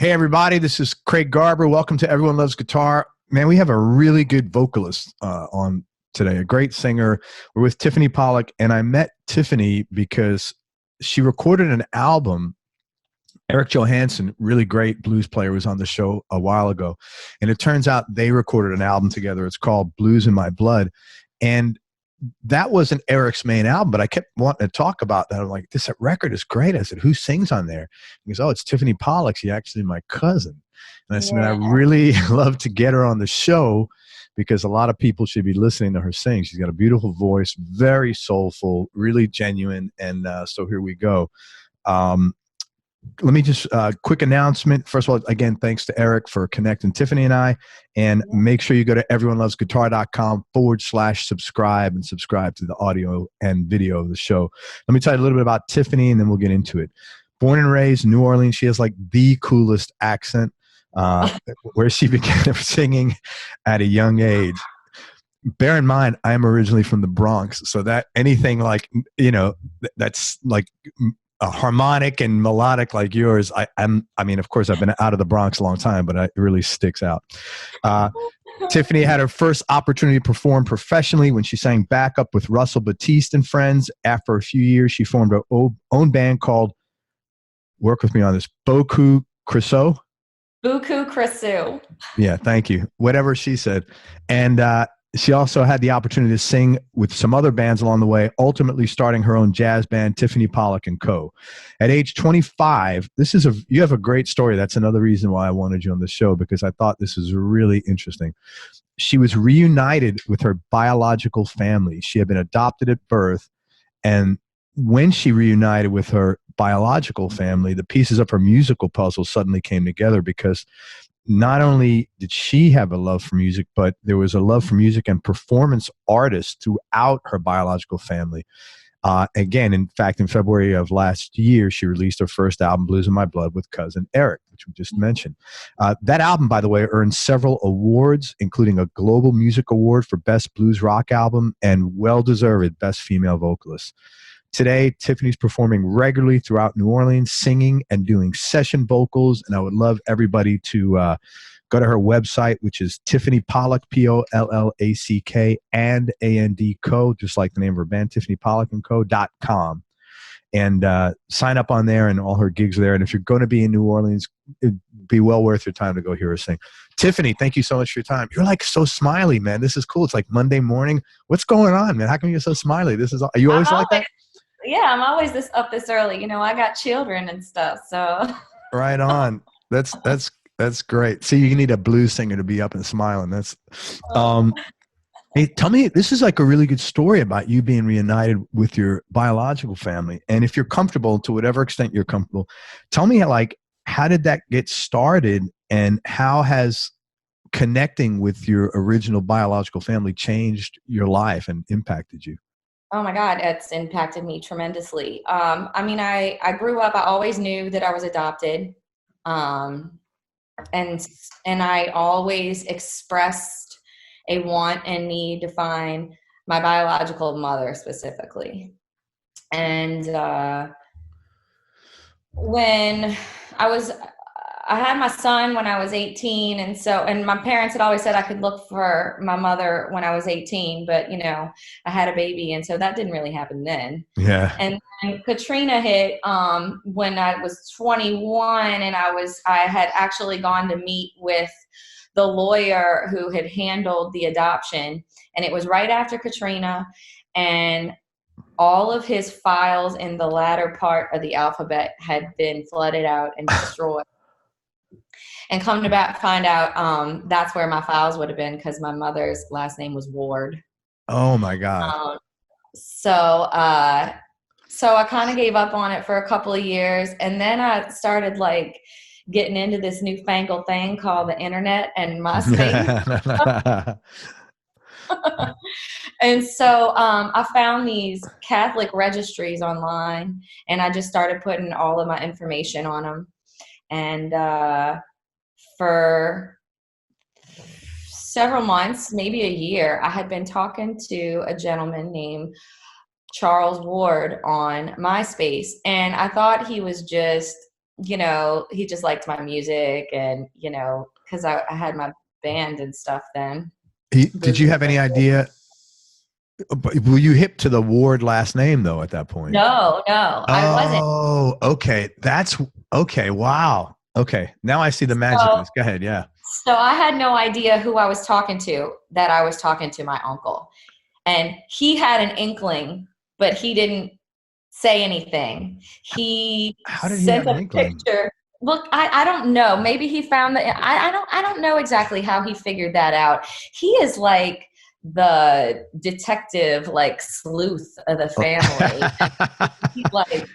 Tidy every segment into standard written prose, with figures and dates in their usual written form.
Hey, everybody, this is Craig Garber. Welcome to Everyone Loves Guitar. Man, we have a really good vocalist on today, a great singer. We're with Tiffany Pollack, and I met Tiffany because she recorded an album. Eric Johanson, really great blues player, was on the show a while ago, and it turns out they recorded an album together. It's called Blues in My Blood, and that wasn't Eric's main album, but I kept wanting to talk about that. I'm like, this record is great. I said, who sings on there? He goes, oh, it's Tiffany Pollack. She's actually my cousin. And I said, man, I really love to get her on the show because a lot of people should be listening to her sing. She's got a beautiful voice, very soulful, really genuine. And so here we go. Let me just quick announcement. First of all, again, thanks to Eric for connecting Tiffany and I. And make sure you go to everyonelovesguitar.com/subscribe and subscribe to the audio and video of the show. Let me tell you a little bit about Tiffany and then we'll get into it. Born and raised in New Orleans, she has like the coolest accent where she began singing at a young age. Bear in mind, I'm originally from the Bronx. So that anything like, you know, that's like harmonic and melodic like yours, I mean, of course, I've been out of the Bronx a long time, but it really sticks out. Tiffany had her first opportunity to perform professionally when she sang backup with Russell Batiste and friends. After a few years, she formed her own band called, work with me on this, Beaucoup Cresseau. Beaucoup Cresseau. Yeah, thank you. Whatever she said. And she also had the opportunity to sing with some other bands along the way, ultimately starting her own jazz band, Tiffany Pollack and Co. At age 25, you have a great story. That's another reason why I wanted you on the show, because I thought this was really interesting. She was reunited with her biological family. She had been adopted at birth, and when she reunited with her biological family, the pieces of her musical puzzle suddenly came together, because not only did she have a love for music, but there was a love for music and performance artists throughout her biological family. Again, in fact, in February of last year, she released her first album, Blues in My Blood, with cousin Eric, which we just mentioned. That album, by the way, earned several awards, including a Global Music Award for Best Blues Rock Album and well-deserved Best Female Vocalist. Today, Tiffany's performing regularly throughout New Orleans, singing and doing session vocals. And I would love everybody to go to her website, which is Tiffany Pollack, Pollack, and A-N-D Co, just like the name of her band, Tiffany Pollack and Co.com. And sign up on there, and all her gigs are there. And if you're going to be in New Orleans, it'd be well worth your time to go hear her sing. Tiffany, thank you so much for your time. You're like so smiley, man. This is cool. It's like Monday morning. What's going on, man? How come you're so smiley? Are you always like that? Yeah, I'm always up this early. You know, I got children and stuff, so. Right on. That's great. See, you need a blues singer to be up and smiling. Hey, tell me, this is like a really good story about you being reunited with your biological family. And if you're comfortable, to whatever extent you're comfortable, tell me how did that get started, and how has connecting with your original biological family changed your life and impacted you? Oh my God, it's impacted me tremendously. I mean, I grew up, I always knew that I was adopted. And I always expressed a want and need to find my biological mother specifically. And when I had my son when I was 18, and my parents had always said I could look for my mother when I was 18, but you know, I had a baby, and so that didn't really happen then. Yeah. And then Katrina hit when I was 21, and I had actually gone to meet with the lawyer who had handled the adoption, and it was right after Katrina, and all of his files in the latter part of the alphabet had been flooded out and destroyed. And come to find out, that's where my files would have been, because my mother's last name was Ward. Oh my God. So I kind of gave up on it for a couple of years, and then I started like getting into this newfangled thing called the internet and MySpace. And so I found these Catholic registries online, and I just started putting all of my information on them. And for several months, maybe a year, I had been talking to a gentleman named Charles Ward on MySpace, and I thought he was just he just liked my music and, because I had my band and stuff then. Did you have any idea? Were you hip to the Ward last name though at that point? No, I wasn't. Oh, okay. That's okay. Wow. Okay. Now I see the magic in this. Go ahead. Yeah. So I had no idea who I was talking to, that I was talking to my uncle. And he had an inkling, but he didn't say anything. How did he have an inkling? Picture. Look, I don't know. Maybe he found that. I don't know exactly how he figured that out. He is like the detective, like sleuth of the family. He's like,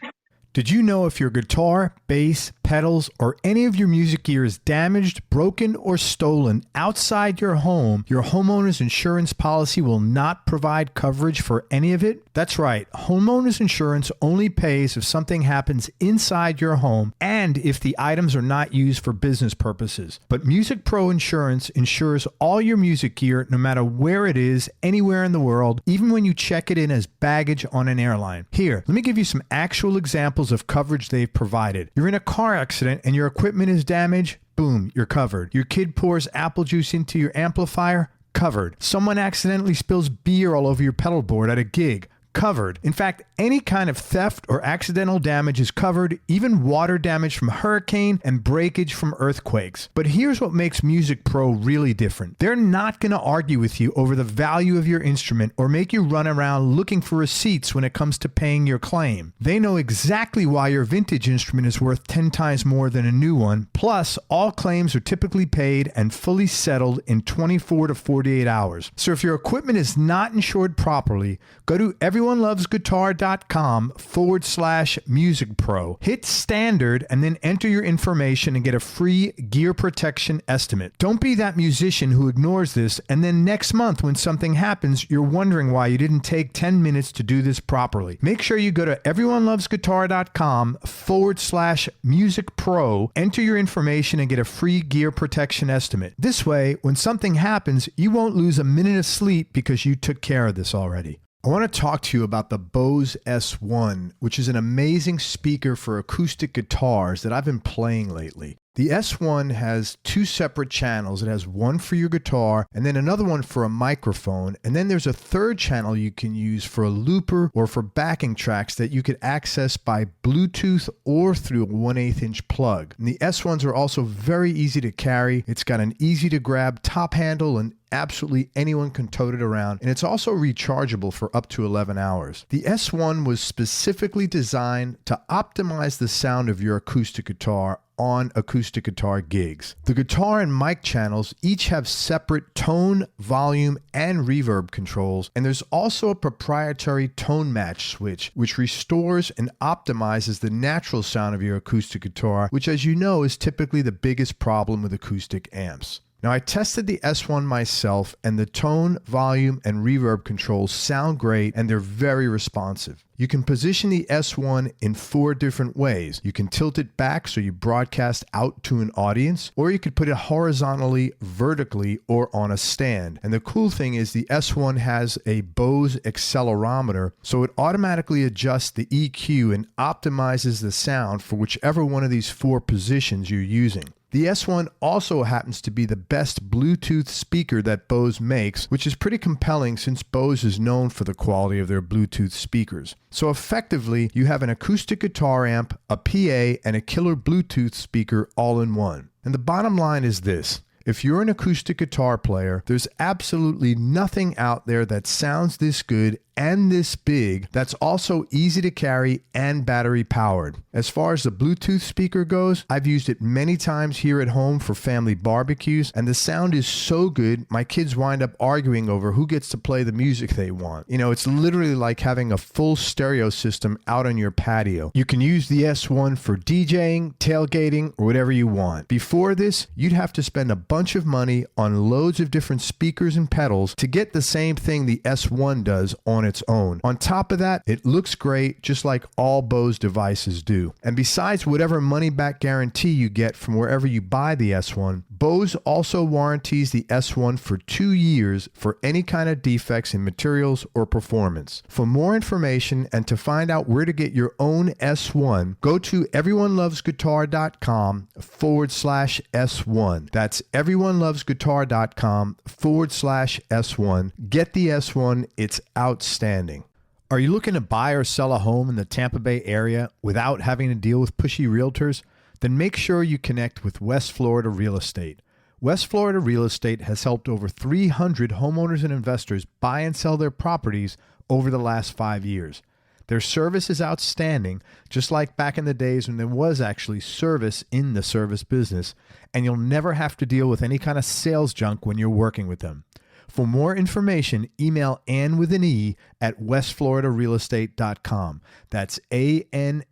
did you know if your guitar, bass, pedals, or any of your music gear is damaged, broken, or stolen outside your home, your homeowner's insurance policy will not provide coverage for any of it? That's right. Homeowner's insurance only pays if something happens inside your home and if the items are not used for business purposes. But Music Pro Insurance insures all your music gear no matter where it is, anywhere in the world, even when you check it in as baggage on an airline. Here, let me give you some actual examples of coverage they've provided. You're in a car accident and your equipment is damaged, boom, you're covered. Your kid pours apple juice into your amplifier, covered. Someone accidentally spills beer all over your pedal board at a gig, covered. In fact, any kind of theft or accidental damage is covered, even water damage from hurricane and breakage from earthquakes. But here's what makes Music Pro really different. They're not going to argue with you over the value of your instrument or make you run around looking for receipts when it comes to paying your claim. They know exactly why your vintage instrument is worth 10 times more than a new one. Plus, all claims are typically paid and fully settled in 24 to 48 hours. So if your equipment is not insured properly, go to everyonelovesguitar.com/Music Pro. Hit standard and then enter your information and get a free gear protection estimate. Don't be that musician who ignores this and then next month when something happens, you're wondering why you didn't take 10 minutes to do this properly. Make sure you go to everyonelovesguitar.com/Music Pro, enter your information and get a free gear protection estimate. This way, when something happens, you won't lose a minute of sleep because you took care of this already. I want to talk to you about the Bose S1, which is an amazing speaker for acoustic guitars that I've been playing lately. The S1 has two separate channels. It has one for your guitar and then another one for a microphone. And then there's a third channel you can use for a looper or for backing tracks that you could access by Bluetooth or through a 1/8 inch plug. And the S1s are also very easy to carry. It's got an easy to grab top handle and absolutely anyone can tote it around, and it's also rechargeable for up to 11 hours. The S1 was specifically designed to optimize the sound of your acoustic guitar on acoustic guitar gigs. The guitar and mic channels each have separate tone, volume, and reverb controls, and there's also a proprietary tone match switch which restores and optimizes the natural sound of your acoustic guitar, which, as you know, is typically the biggest problem with acoustic amps. Now, I tested the S1 myself, and the tone, volume, and reverb controls sound great, and they're very responsive. You can position the S1 in 4 different ways. You can tilt it back so you broadcast out to an audience, or you could put it horizontally, vertically, or on a stand. And the cool thing is the S1 has a Bose accelerometer, so it automatically adjusts the EQ and optimizes the sound for whichever one of these 4 positions you're using. The S1 also happens to be the best Bluetooth speaker that Bose makes, which is pretty compelling since Bose is known for the quality of their Bluetooth speakers. So effectively, you have an acoustic guitar amp, a PA, and a killer Bluetooth speaker all in one. And the bottom line is this. If you're an acoustic guitar player, there's absolutely nothing out there that sounds this good and this big that's also easy to carry and battery powered. As far as the Bluetooth speaker goes, I've used it many times here at home for family barbecues, and the sound is so good, my kids wind up arguing over who gets to play the music they want. You know, it's literally like having a full stereo system out on your patio. You can use the S1 for DJing, tailgating, or whatever you want. Before this, you'd have to spend a bunch of money on loads of different speakers and pedals to get the same thing the S1 does on its own. On top of that, it looks great just like all Bose devices do. And besides whatever money back guarantee you get from wherever you buy the S1, Bose also warranties the S1 for 2 years for any kind of defects in materials or performance. For more information and to find out where to get your own S1, go to everyonelovesguitar.com/S1. That's everyonelovesguitar.com/S1. Get the S1. It's outstanding. Are you looking to buy or sell a home in the Tampa Bay area without having to deal with pushy realtors? Then make sure you connect with West Florida Real Estate. West Florida Real Estate has helped over 300 homeowners and investors buy and sell their properties over the last 5 years. Their service is outstanding, just like back in the days when there was actually service in the service business, and you'll never have to deal with any kind of sales junk when you're working with them. For more information, email Ann with an E at westfloridarealestate.com. That's ANNE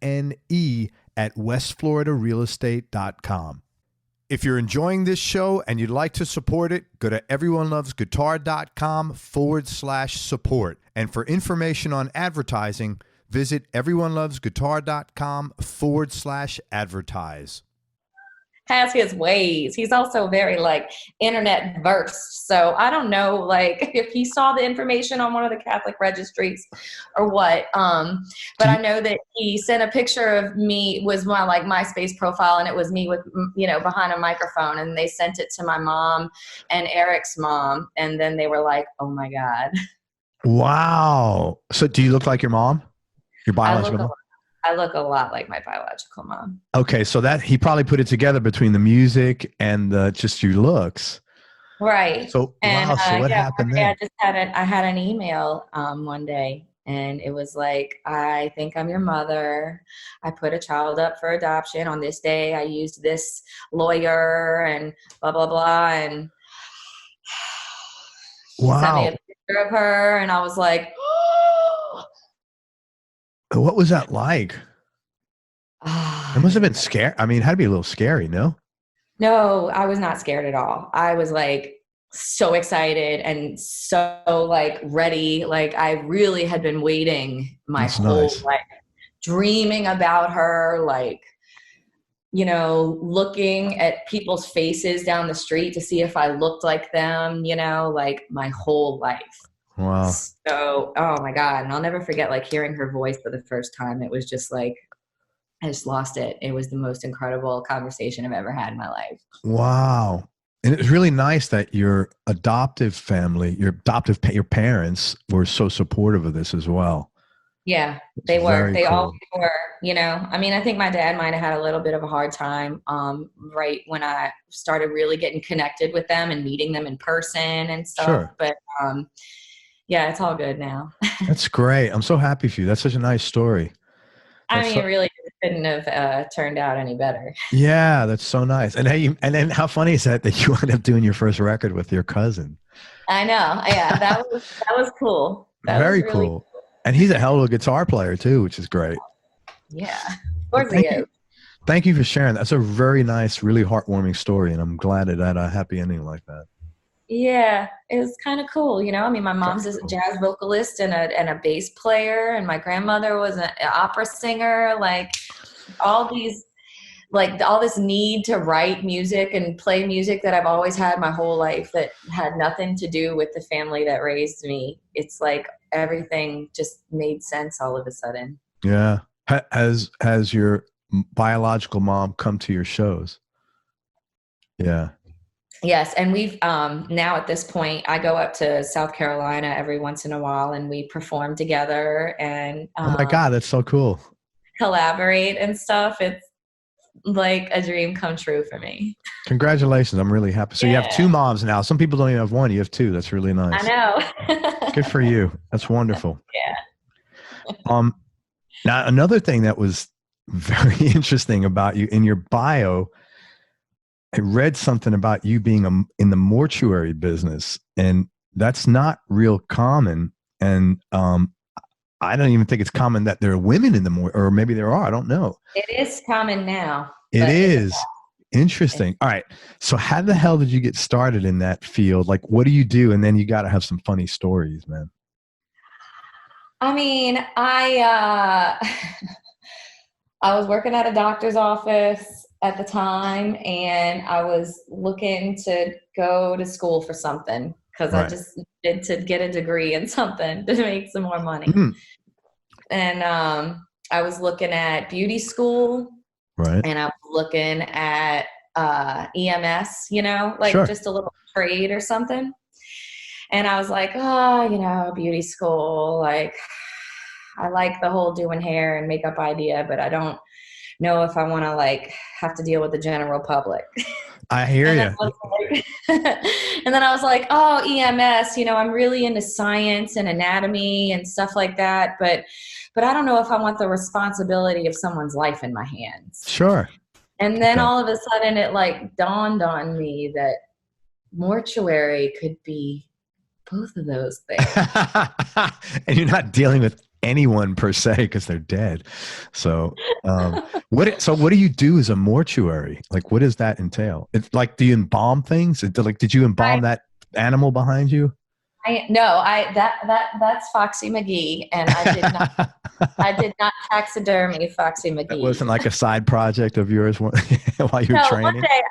at westfloridarealestate.com. If you're enjoying this show and you'd like to support it, go to everyonelovesguitar.com/support. And for information on advertising, visit everyonelovesguitar.com/advertise. Has his ways. He's also very like internet versed. So I don't know like if he saw the information on one of the Catholic registries or what. But I know that he sent a picture of me, was my like MySpace profile, and it was me with, you know, behind a microphone, and they sent it to my mom and Eric's mom, and then they were like, "Oh my God." Wow. So do you look like your mom? Your biological mom? I look a lot like my biological mom. Okay, so that he probably put it together between the music and just your looks. Right. So wow. So what happened there? I had an email one day, and it was like, "I think I'm your mother. I put a child up for adoption on this day. I used this lawyer and blah blah blah." And wow. Sent me a picture of her, and I was like, what was that like? It must have been scary. I mean, it had to be a little scary, no? No, I was not scared at all. I was like so excited and so like ready. Like I really had been waiting my whole life, dreaming about her, like, you know, looking at people's faces down the street to see if I looked like them, you know, like my whole life. Wow. So, oh my God. And I'll never forget like hearing her voice for the first time. It was just like, I just lost it. It was the most incredible conversation I've ever had in my life. Wow. And it was really nice that your adoptive family, your parents were so supportive of this as well. Yeah, they were. They all were, you know. I mean, I think my dad might have had a little bit of a hard time right when I started really getting connected with them and meeting them in person and stuff. Sure. But yeah, it's all good now. That's great. I'm so happy for you. That's such a nice story. I mean, it really couldn't have turned out any better. Yeah, that's so nice. And hey, and then how funny is that you ended up doing your first record with your cousin? I know. Yeah, that was cool. Very cool. And he's a hell of a guitar player too, which is great. Yeah, of course he is. Thank you for sharing. That's a very nice, really heartwarming story, and I'm glad it had a happy ending like that. Yeah, it was kind of cool, you know. I mean, my mom's a jazz vocalist and a bass player, and my grandmother was an opera singer. Like all this need to write music and play music that I've always had my whole life that had nothing to do with the family that raised me. It's like everything just made sense all of a sudden. Yeah. Has your biological mom come to your shows? Yeah. Yes, and we've now at this point, I go up to South Carolina every once in a while, and we perform together and oh my God, that's so cool. Collaborate and stuff. It's like a dream come true for me. Congratulations. I'm really happy. So you have two moms now. Some people don't even have one. You have two. That's really nice. I know. Good for you. That's wonderful. Yeah. Now, another thing that was very interesting about you in your bio, I read something about you being in the mortuary business, and that's not real common. And I don't even think it's common that there are women in the or maybe there are. I don't know. It is common now. It is. Interesting. All right. So how the hell did you get started in that field? Like, what do you do? And then you got to have some funny stories, man. I mean, I was working at a doctor's office at the time, and I was looking to go to school for something because I just needed to get a degree in something to make some more money. And I was looking at beauty school, and I was looking at EMS, just a little trade or something. And I was like, oh, beauty school, like I like the whole doing hair and makeup idea, but I don't know if I want to like have to deal with the general public. I hear you. And then I was like, oh, EMS, I'm really into science and anatomy and stuff like that, but I don't know if I want the responsibility of someone's life in my hands. Sure. And then all of a sudden it like dawned on me that mortuary could be both of those things. And you're not dealing with anyone per se because they're dead. So what do you do as a mortuary? Like, what does that entail? It's like, do you embalm things? Did you embalm that animal behind you? That's Foxy McGee, and I did not taxidermy Foxy McGee. It wasn't like a side project of yours while you were training? One day,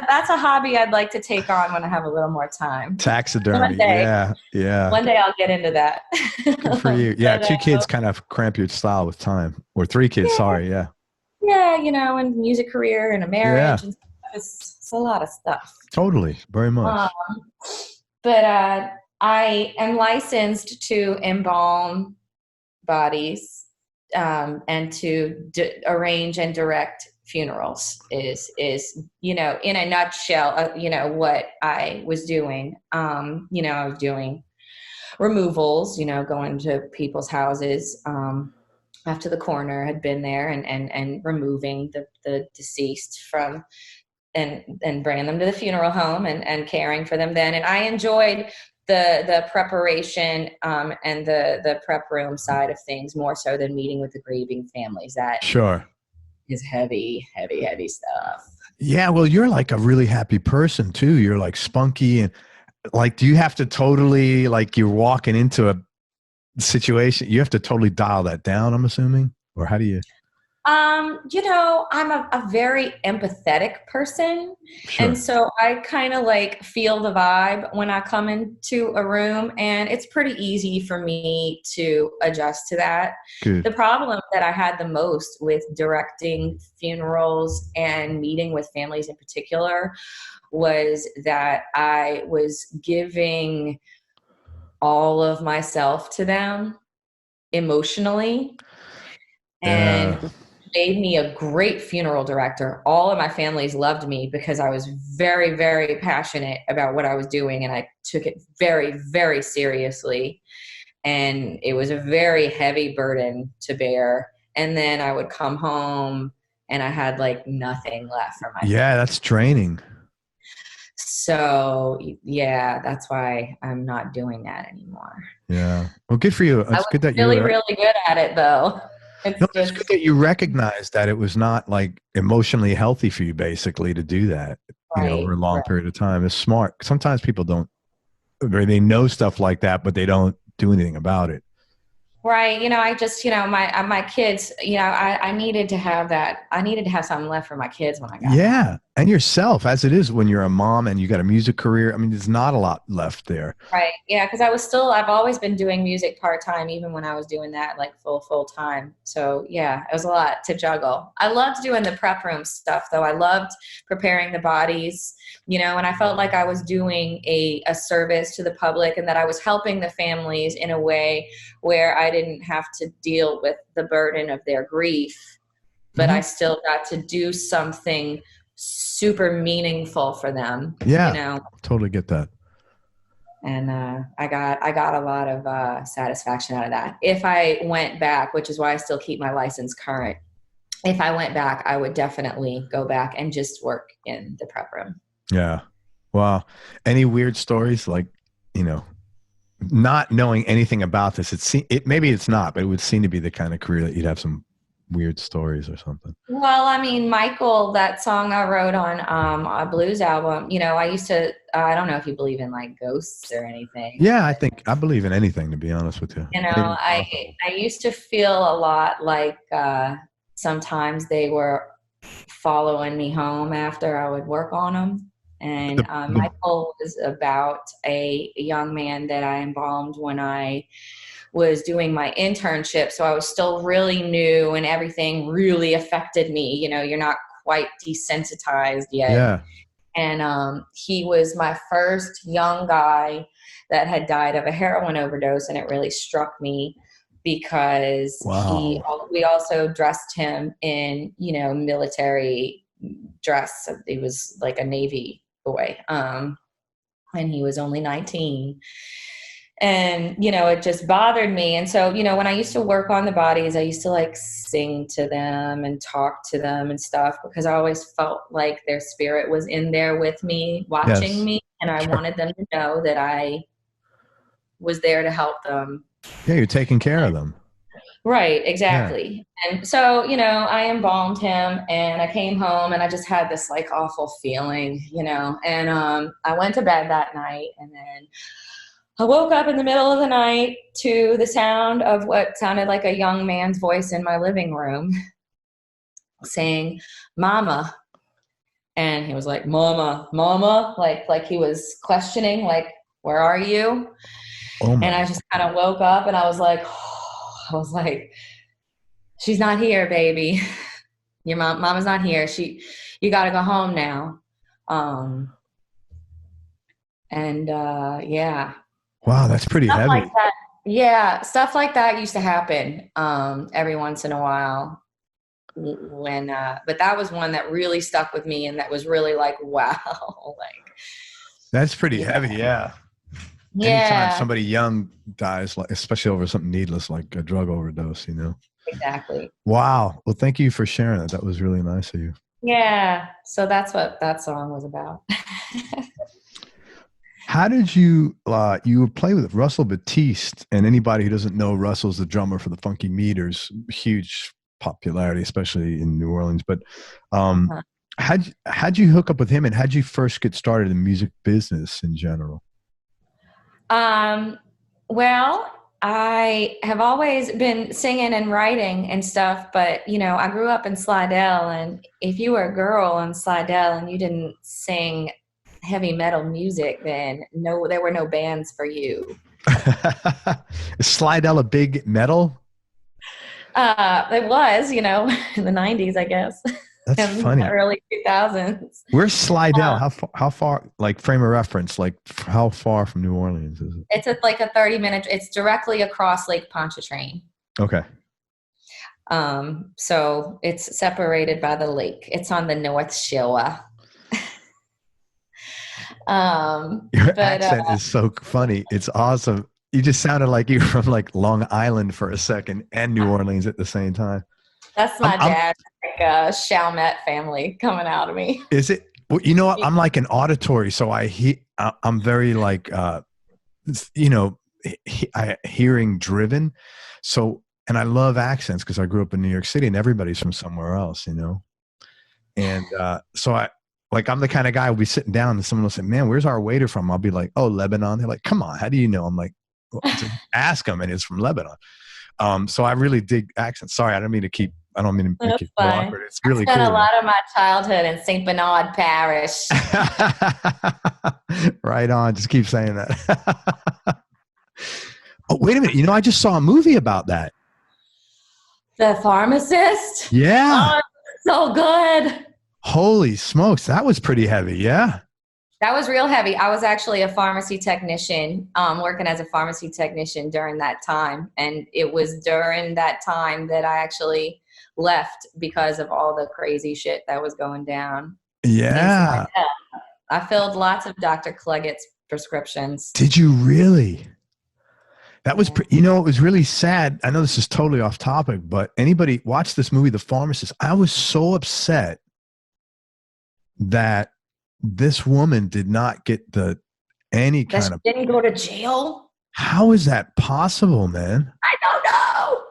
that's a hobby I'd like to take on when I have a little more time. Taxidermy, yeah. One day I'll get into that. Good for you. Yeah, 2 kids kind of cramp your style with time. Or 3 kids, sorry, yeah. Yeah, and music career and a marriage. And it's a lot of stuff. Totally, very much. But I am licensed to embalm bodies and to arrange and direct funerals is in a nutshell, what I was doing. I was doing removals, going to people's houses after the coroner had been there and removing the deceased from and bringing them to the funeral home and caring for them then. And I enjoyed the preparation and the prep room side of things more so than meeting with the grieving families. That is heavy stuff. Yeah, well, you're like a really happy person too. You're like spunky and like, do you have to totally, like, you're walking into a situation, you have to totally dial that down, I'm assuming? Or how do you? I'm a very empathetic person. Sure. And so I kind of like feel the vibe when I come into a room, and it's pretty easy for me to adjust to that. Good. The problem that I had the most with directing funerals and meeting with families in particular was that I was giving all of myself to them emotionally. And made me a great funeral director. All of my families loved me because I was very, very passionate about what I was doing, and I took it very, very seriously. And it was a very heavy burden to bear. And then I would come home and I had like nothing left for myself. Yeah, that's draining. So yeah, that's why I'm not doing that anymore. Yeah. Well, good for you. It's good that you're really good at it though. It's good that you recognize that it was not like emotionally healthy for you basically to do that over a long period of time. It's smart. Sometimes people don't, they know stuff like that, but they don't do anything about it. Right. I just, my kids, I needed to have that. I needed to have something left for my kids when I got home. And yourself, as it is when you're a mom and you got a music career. I mean, there's not a lot left there. Right. Yeah. Because I've always been doing music part-time, even when I was doing that like full time. So yeah, it was a lot to juggle. I loved doing the prep room stuff though. I loved preparing the bodies, and I felt like I was doing a service to the public, and that I was helping the families in a way where I didn't have to deal with the burden of their grief, but I still got to do something super meaningful for them. Yeah, totally get that. And I got a lot of satisfaction out of that. If I went back, which is why I still keep my license current, if I went back, I would definitely go back and just work in the prep room. Yeah. Wow. Any weird stories, like, not knowing anything about this? Maybe it's not, but it would seem to be the kind of career that you'd have some weird stories or something. Well, I mean, Michael, that song I wrote on a blues album, I used to, I don't know if you believe in like ghosts or anything. Yeah, I believe in anything, to be honest with you. I used to feel a lot like sometimes they were following me home after I would work on them. And Michael was about a young man that I embalmed when I was doing my internship. So I was still really new and everything really affected me. You know, you're not quite desensitized yet. Yeah. And he was my first young guy that had died of a heroin overdose. And it really struck me because we also dressed him in, you know, military dress. He was like a Navy boy. And he was only 19. And, you know, it just bothered me. And so, you know, when I used to work on the bodies, I used to like sing to them and talk to them and stuff, because I always felt like their spirit was in there with me, watching me. And I wanted them to know that I was there to help them. Yeah, you're taking care of them. Right, exactly. Yeah. And so, you know, I embalmed him and I came home and I just had this like awful feeling, you know, and I went to bed that night, and then I woke up in the middle of the night to the sound of what sounded like a young man's voice in my living room saying, "Mama." And he was like, "Mama, mama," like he was questioning, like, "Where are you?" And I just kind of woke up and I was like, "She's not here, baby. Your mama's not here. You got to go home now." Yeah. Wow, that's pretty heavy. Like that. Yeah, stuff like that used to happen every once in a while. But that was one that really stuck with me, and that was really like, wow, like that's pretty heavy. Yeah. Anytime somebody young dies, like especially over something needless like a drug overdose, you know. Exactly. Wow. Well, thank you for sharing that. That was really nice of you. Yeah. So that's what that song was about. How did you play with Russell Batiste? And anybody who doesn't know, Russell's the drummer for the Funky Meters, huge popularity, especially in New Orleans. But how'd you hook up with him, and how'd you first get started in the music business in general? Well, I have always been singing and writing and stuff, but you know, I grew up in Slidell, and if you were a girl in Slidell and you didn't sing heavy metal music, then there were no bands for you. Is Slidell a big metal? It was, you know, in the 90s, I guess. That's funny. Early 2000s. Where's Slidell? How far, like frame of reference, like how far from New Orleans is it? It's like a 30-minute, it's directly across Lake Pontchartrain. Okay. So it's separated by the lake. It's on the North Shore. Your accent is so funny. It's awesome. You just sounded like you were from like Long Island for a second and New Orleans at the same time. That's my dad's like Chalmette family coming out of me. Is it? Well, you know what? I'm like an auditory, so I'm very like, you know, hearing driven. So, and I love accents because I grew up in New York City and everybody's from somewhere else, you know? And so I'm the kind of guy who'll be sitting down and someone will say, "Man, where's our waiter from?" I'll be like, "Oh, Lebanon." They're like, "Come on, how do you know?" I'm like, well, ask them, and it's from Lebanon. So I really dig accents. Sorry, I don't mean to make it awkward. It's really cool. I spent a lot of my childhood in St. Bernard Parish. Right on. Just keep saying that. Oh, wait a minute. You know, I just saw a movie about that. The Pharmacist? Yeah. Oh, so good. Holy smokes. That was pretty heavy. Yeah. That was real heavy. I was actually a pharmacy technician, working as a pharmacy technician during that time. And it was during that time that I actually left because of all the crazy shit that was going down. Yeah. I filled lots of Dr. Cleggett's prescriptions. Did you really? That was, you know, it was really sad. I know this is totally off topic, but anybody watch this movie, The Pharmacist. I was so upset that this woman did not get any kind of. Didn't go to jail. How is that possible, man? I don't know.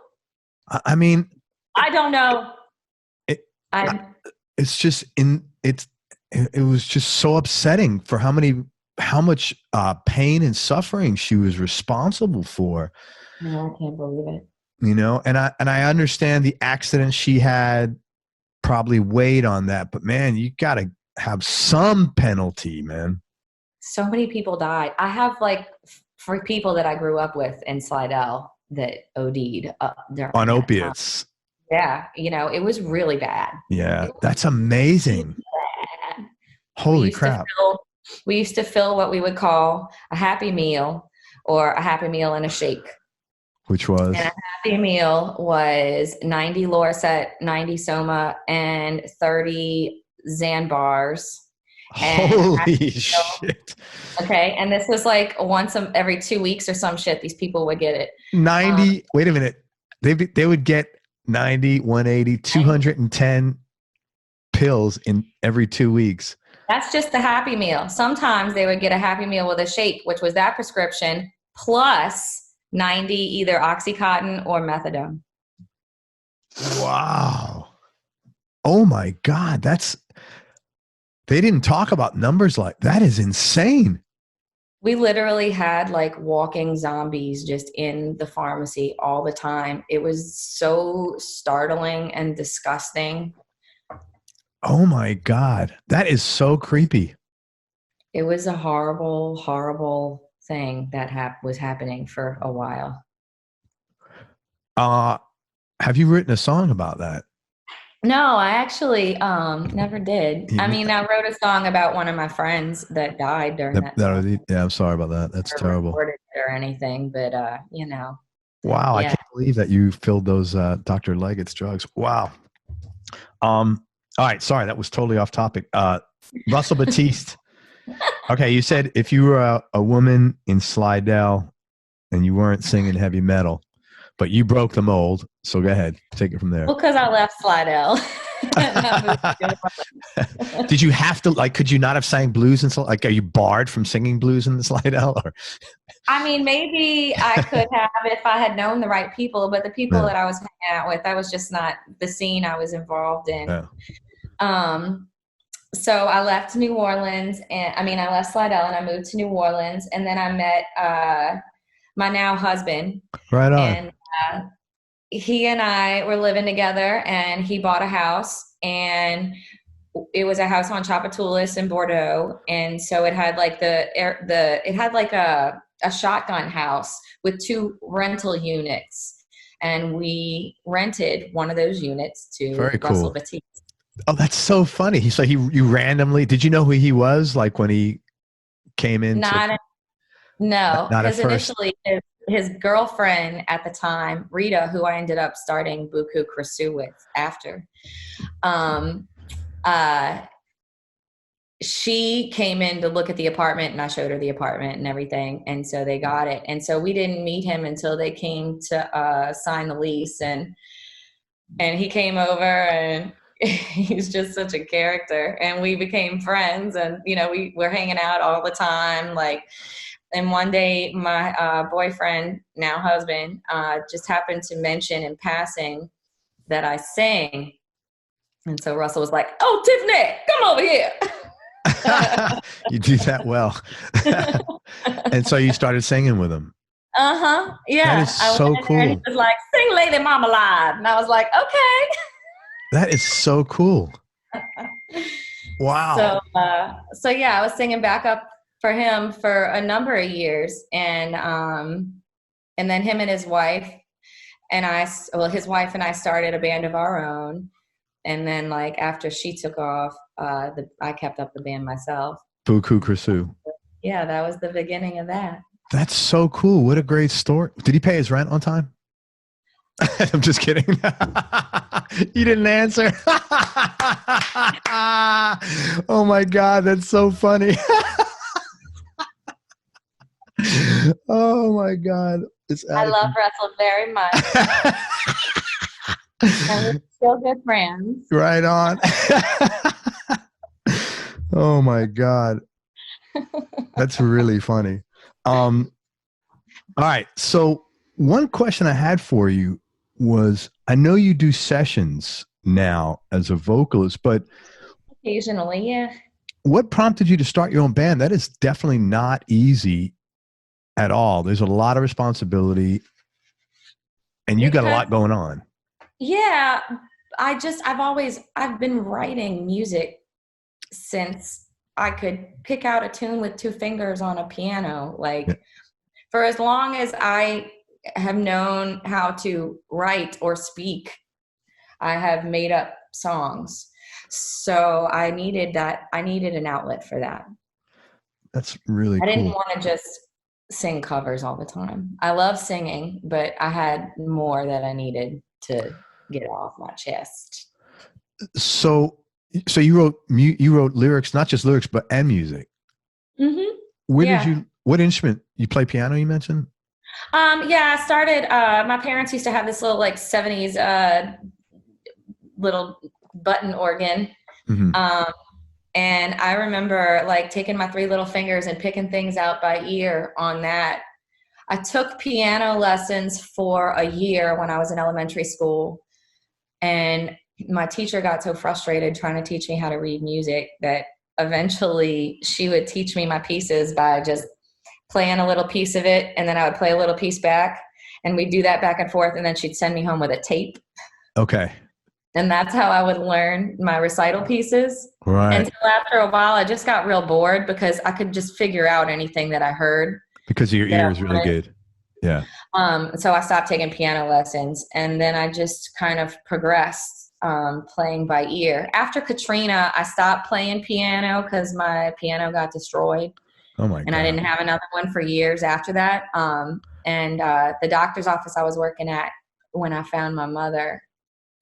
I mean, I don't know. It's just it was just so upsetting for how much pain and suffering she was responsible for. No, I can't believe it. You know, and I understand the accident she had probably weighed on that. But man, you got to have some penalty, man. So many people died. I have like for people that I grew up with in Slidell that OD'd on opiates. Yeah, it was really bad. Yeah, that's amazing. Bad. Holy crap. We used to fill what we would call a Happy Meal or a Happy Meal and a shake. Which was? And a Happy Meal was 90 Lorcet, 90 Soma, and 30 Xan bars. Holy shit. Okay, and this was like once every 2 weeks or some shit. These people would get it. 90, wait a minute. They would get 90, 180, 210 pills in every 2 weeks. That's just the Happy Meal. Sometimes they would get a Happy Meal with a shake, which was that prescription, plus 90 either Oxycontin or methadone. Wow. Oh my God. They didn't talk about numbers like that. Is insane. We literally had like walking zombies just in the pharmacy all the time. It was so startling and disgusting. Oh my God. That is so creepy. It was a horrible, horrible thing that was happening for a while. Have you written a song about that? No, I actually never did. I mean, I wrote a song about one of my friends that died during that time. Yeah, I'm sorry about that. That's terrible. Recorded it or anything, but Wow, yeah. I can't believe that you filled those Dr. Leggett's drugs. Wow. All right, sorry, that was totally off topic. Russell Batiste. Okay, you said if you were a woman in Slidell and you weren't singing heavy metal, but you broke the mold. So go ahead, take it from there. Well, because I left Slidell. Did you have to, like, could you not have sang blues and so, like, are you barred from singing blues in the Slidell? Or? I mean, maybe I could have if I had known the right people, but the people that I was hanging out with, that was just not the scene I was involved in. Yeah. So I left New Orleans, I left Slidell and I moved to New Orleans, and then I met my now husband. Right on. And he and I were living together, and he bought a house, and it was a house on Tchoupitoulas in Bordeaux, and so it had like it had like a shotgun house with 2 rental units, and we rented one of those units to Russell Batiste. Oh, that's so funny. You randomly, did you know who he was? Like when he came in? No, because initially his girlfriend at the time, Rita, who I ended up starting Buku Krasu with after, she came in to look at the apartment, and I showed her the apartment and everything. And so they got it. And so we didn't meet him until they came to sign the lease, and he came over, and he's just such a character, and we became friends, and we were hanging out all the time, like. And one day my boyfriend, now husband, just happened to mention in passing that I sing, and so Russell was like, "Oh, Tiffany, come over here." You do that well. And so you started singing with him. Yeah. That is so cool. And he was like, "Sing Lady Mama Live," and I was like, "Okay." That is so cool. Wow. So yeah, I was singing backup for him for a number of years, and then him and his wife and his wife and I started a band of our own, and then like after she took off, I kept up the band myself. Buku Krasu. Yeah, that was the beginning of that. That's so cool. What a great story. Did he pay his rent on time? I'm just kidding. You didn't answer. Oh my God, that's so funny. Oh my God. I love Russell very much. And we're still good friends. Right on. Oh my God. That's really funny. All right. So one question I had for you was, I know you do sessions now as a vocalist, but occasionally, yeah. What prompted you to start your own band? That is definitely not easy at all. There's a lot of responsibility, and you got a lot going on. Yeah. I've been writing music since I could pick out a tune with 2 fingers on a piano. Like for as long as I have known how to write or speak, I have made up songs. So I needed an outlet for that. That's really cool. I didn't want to just sing covers all the time. I love singing, but I had more that I needed to get off my chest. So you wrote lyrics, not just lyrics, but and music. Mm-hmm. What instrument? You play piano, you mentioned? I started, my parents used to have this little like 70s little button organ. Mm-hmm. And I remember like taking my 3 little fingers and picking things out by ear on that. I took piano lessons for a year when I was in elementary school. And my teacher got so frustrated trying to teach me how to read music that eventually she would teach me my pieces by just playing a little piece of it. And then I would play a little piece back, and we'd do that back and forth. And then she'd send me home with a tape. Okay. And that's how I would learn my recital pieces. Right. Until after a while, I just got real bored because I could just figure out anything that I heard. Because your ear is really good. Yeah. So I stopped taking piano lessons, and then I just kind of progressed playing by ear. After Katrina, I stopped playing piano because my piano got destroyed. Oh my God. And I didn't have another one for years after that. And the doctor's office I was working at when I found my mother,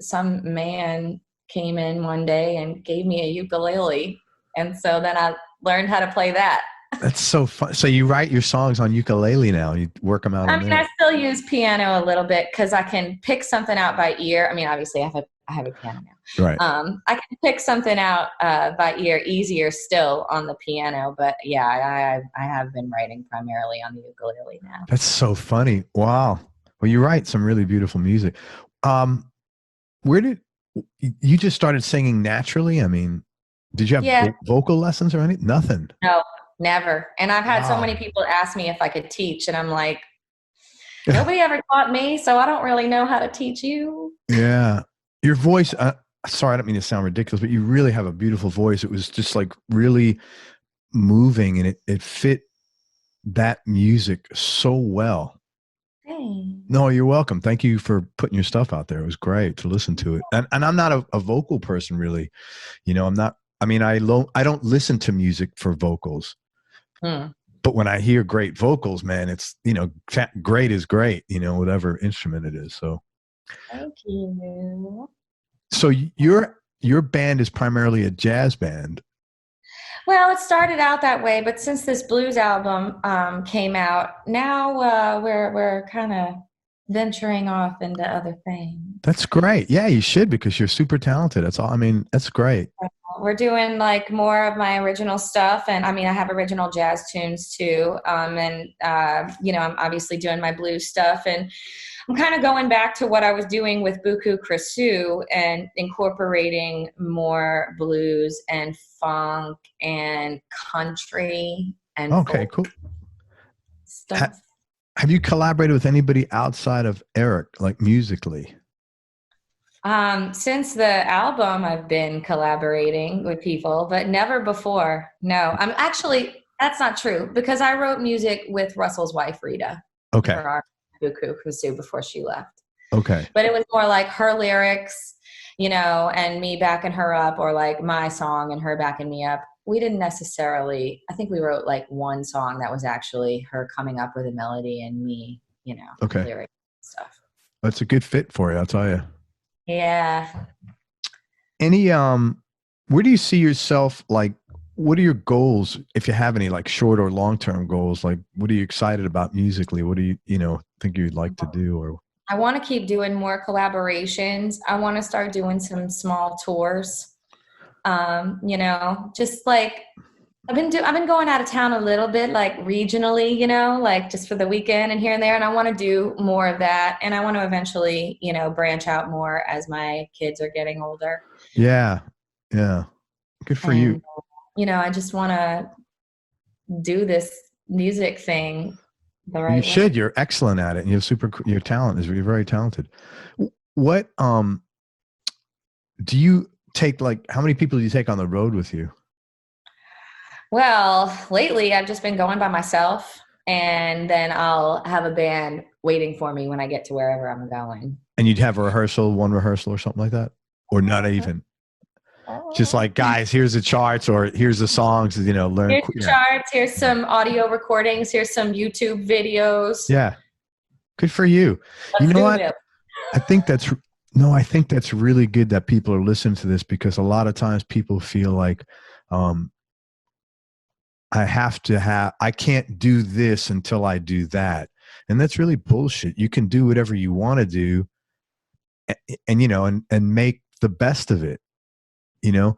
some man came in one day and gave me a ukulele. And so then I learned how to play that. That's so fun. So you write your songs on ukulele now, and you work them out. I still use piano a little bit because I can pick something out by ear. I mean, obviously I have a piano now. Right. I can pick something out by ear easier still on the piano. But yeah, I have been writing primarily on the ukulele now. That's so funny. Wow. Well, you write some really beautiful music. Where did you just started singing naturally? I mean, did you have vocal lessons or anything? Nothing. No, never. And I've had so many people ask me if I could teach, and I'm like, nobody ever taught me, so I don't really know how to teach you. Yeah. Your voice, sorry, I don't mean to sound ridiculous, but you really have a beautiful voice. It was just like really moving, and it fit that music so well. Hey. No, you're welcome. Thank you for putting your stuff out there. It was great to listen to it. And I'm not a vocal person, really. You know, I don't listen to music for vocals. But when I hear great vocals, man, it's, great is great, whatever instrument it is. So thank you. So your band is primarily a jazz band. Well, it started out that way, but since this blues album came out, now we're kind of venturing off into other things. That's great. Yeah, you should, because you're super talented. That's all. I mean, that's great. We're doing like more of my original stuff, and I mean, I have original jazz tunes too. I'm obviously doing my blues stuff, and I'm kind of going back to what I was doing with Buku Kresu and incorporating more blues and funk and country and okay, cool stuff. Have you collaborated with anybody outside of Eric, like musically? Since the album, I've been collaborating with people, but never before. No, that's not true, because I wrote music with Russell's wife, Rita. Okay. For our Buku Kresu before she left. Okay. But it was more like her lyrics, and me backing her up, or like my song and her backing me up. We didn't necessarily, I think we wrote like one song that was actually her coming up with a melody and me, okay, lyrics and stuff. That's a good fit for you, I'll tell you. Yeah. Any, where do you see yourself? Like, what are your goals, if you have any, like short or long-term goals? Like, what are you excited about musically? What do you, think you'd like to do? Or I want to keep doing more collaborations. I want to start doing some small tours. Just like I've been going out of town a little bit, like regionally, like just for the weekend and here and there. And I want to do more of that. And I want to eventually, branch out more as my kids are getting older. Yeah. Yeah. Good for you. I just want to do this music thing the right way. You should. You're excellent at it. And you have your talent is, you're very talented. What, Do you take how many people do you take on the road with you? Well, lately I've just been going by myself, and then I'll have a band waiting for me when I get to wherever I'm going. And you'd have one rehearsal or something like that? Or not even? Just like, guys, here's the charts or here's the songs, learn. Here's the charts, here's some audio recordings, here's some YouTube videos. Yeah. Good for you. You know what? I think that's really good that people are listening to this, because a lot of times people feel like, I can't do this until I do that. And that's really bullshit. You can do whatever you want to do and make the best of it, and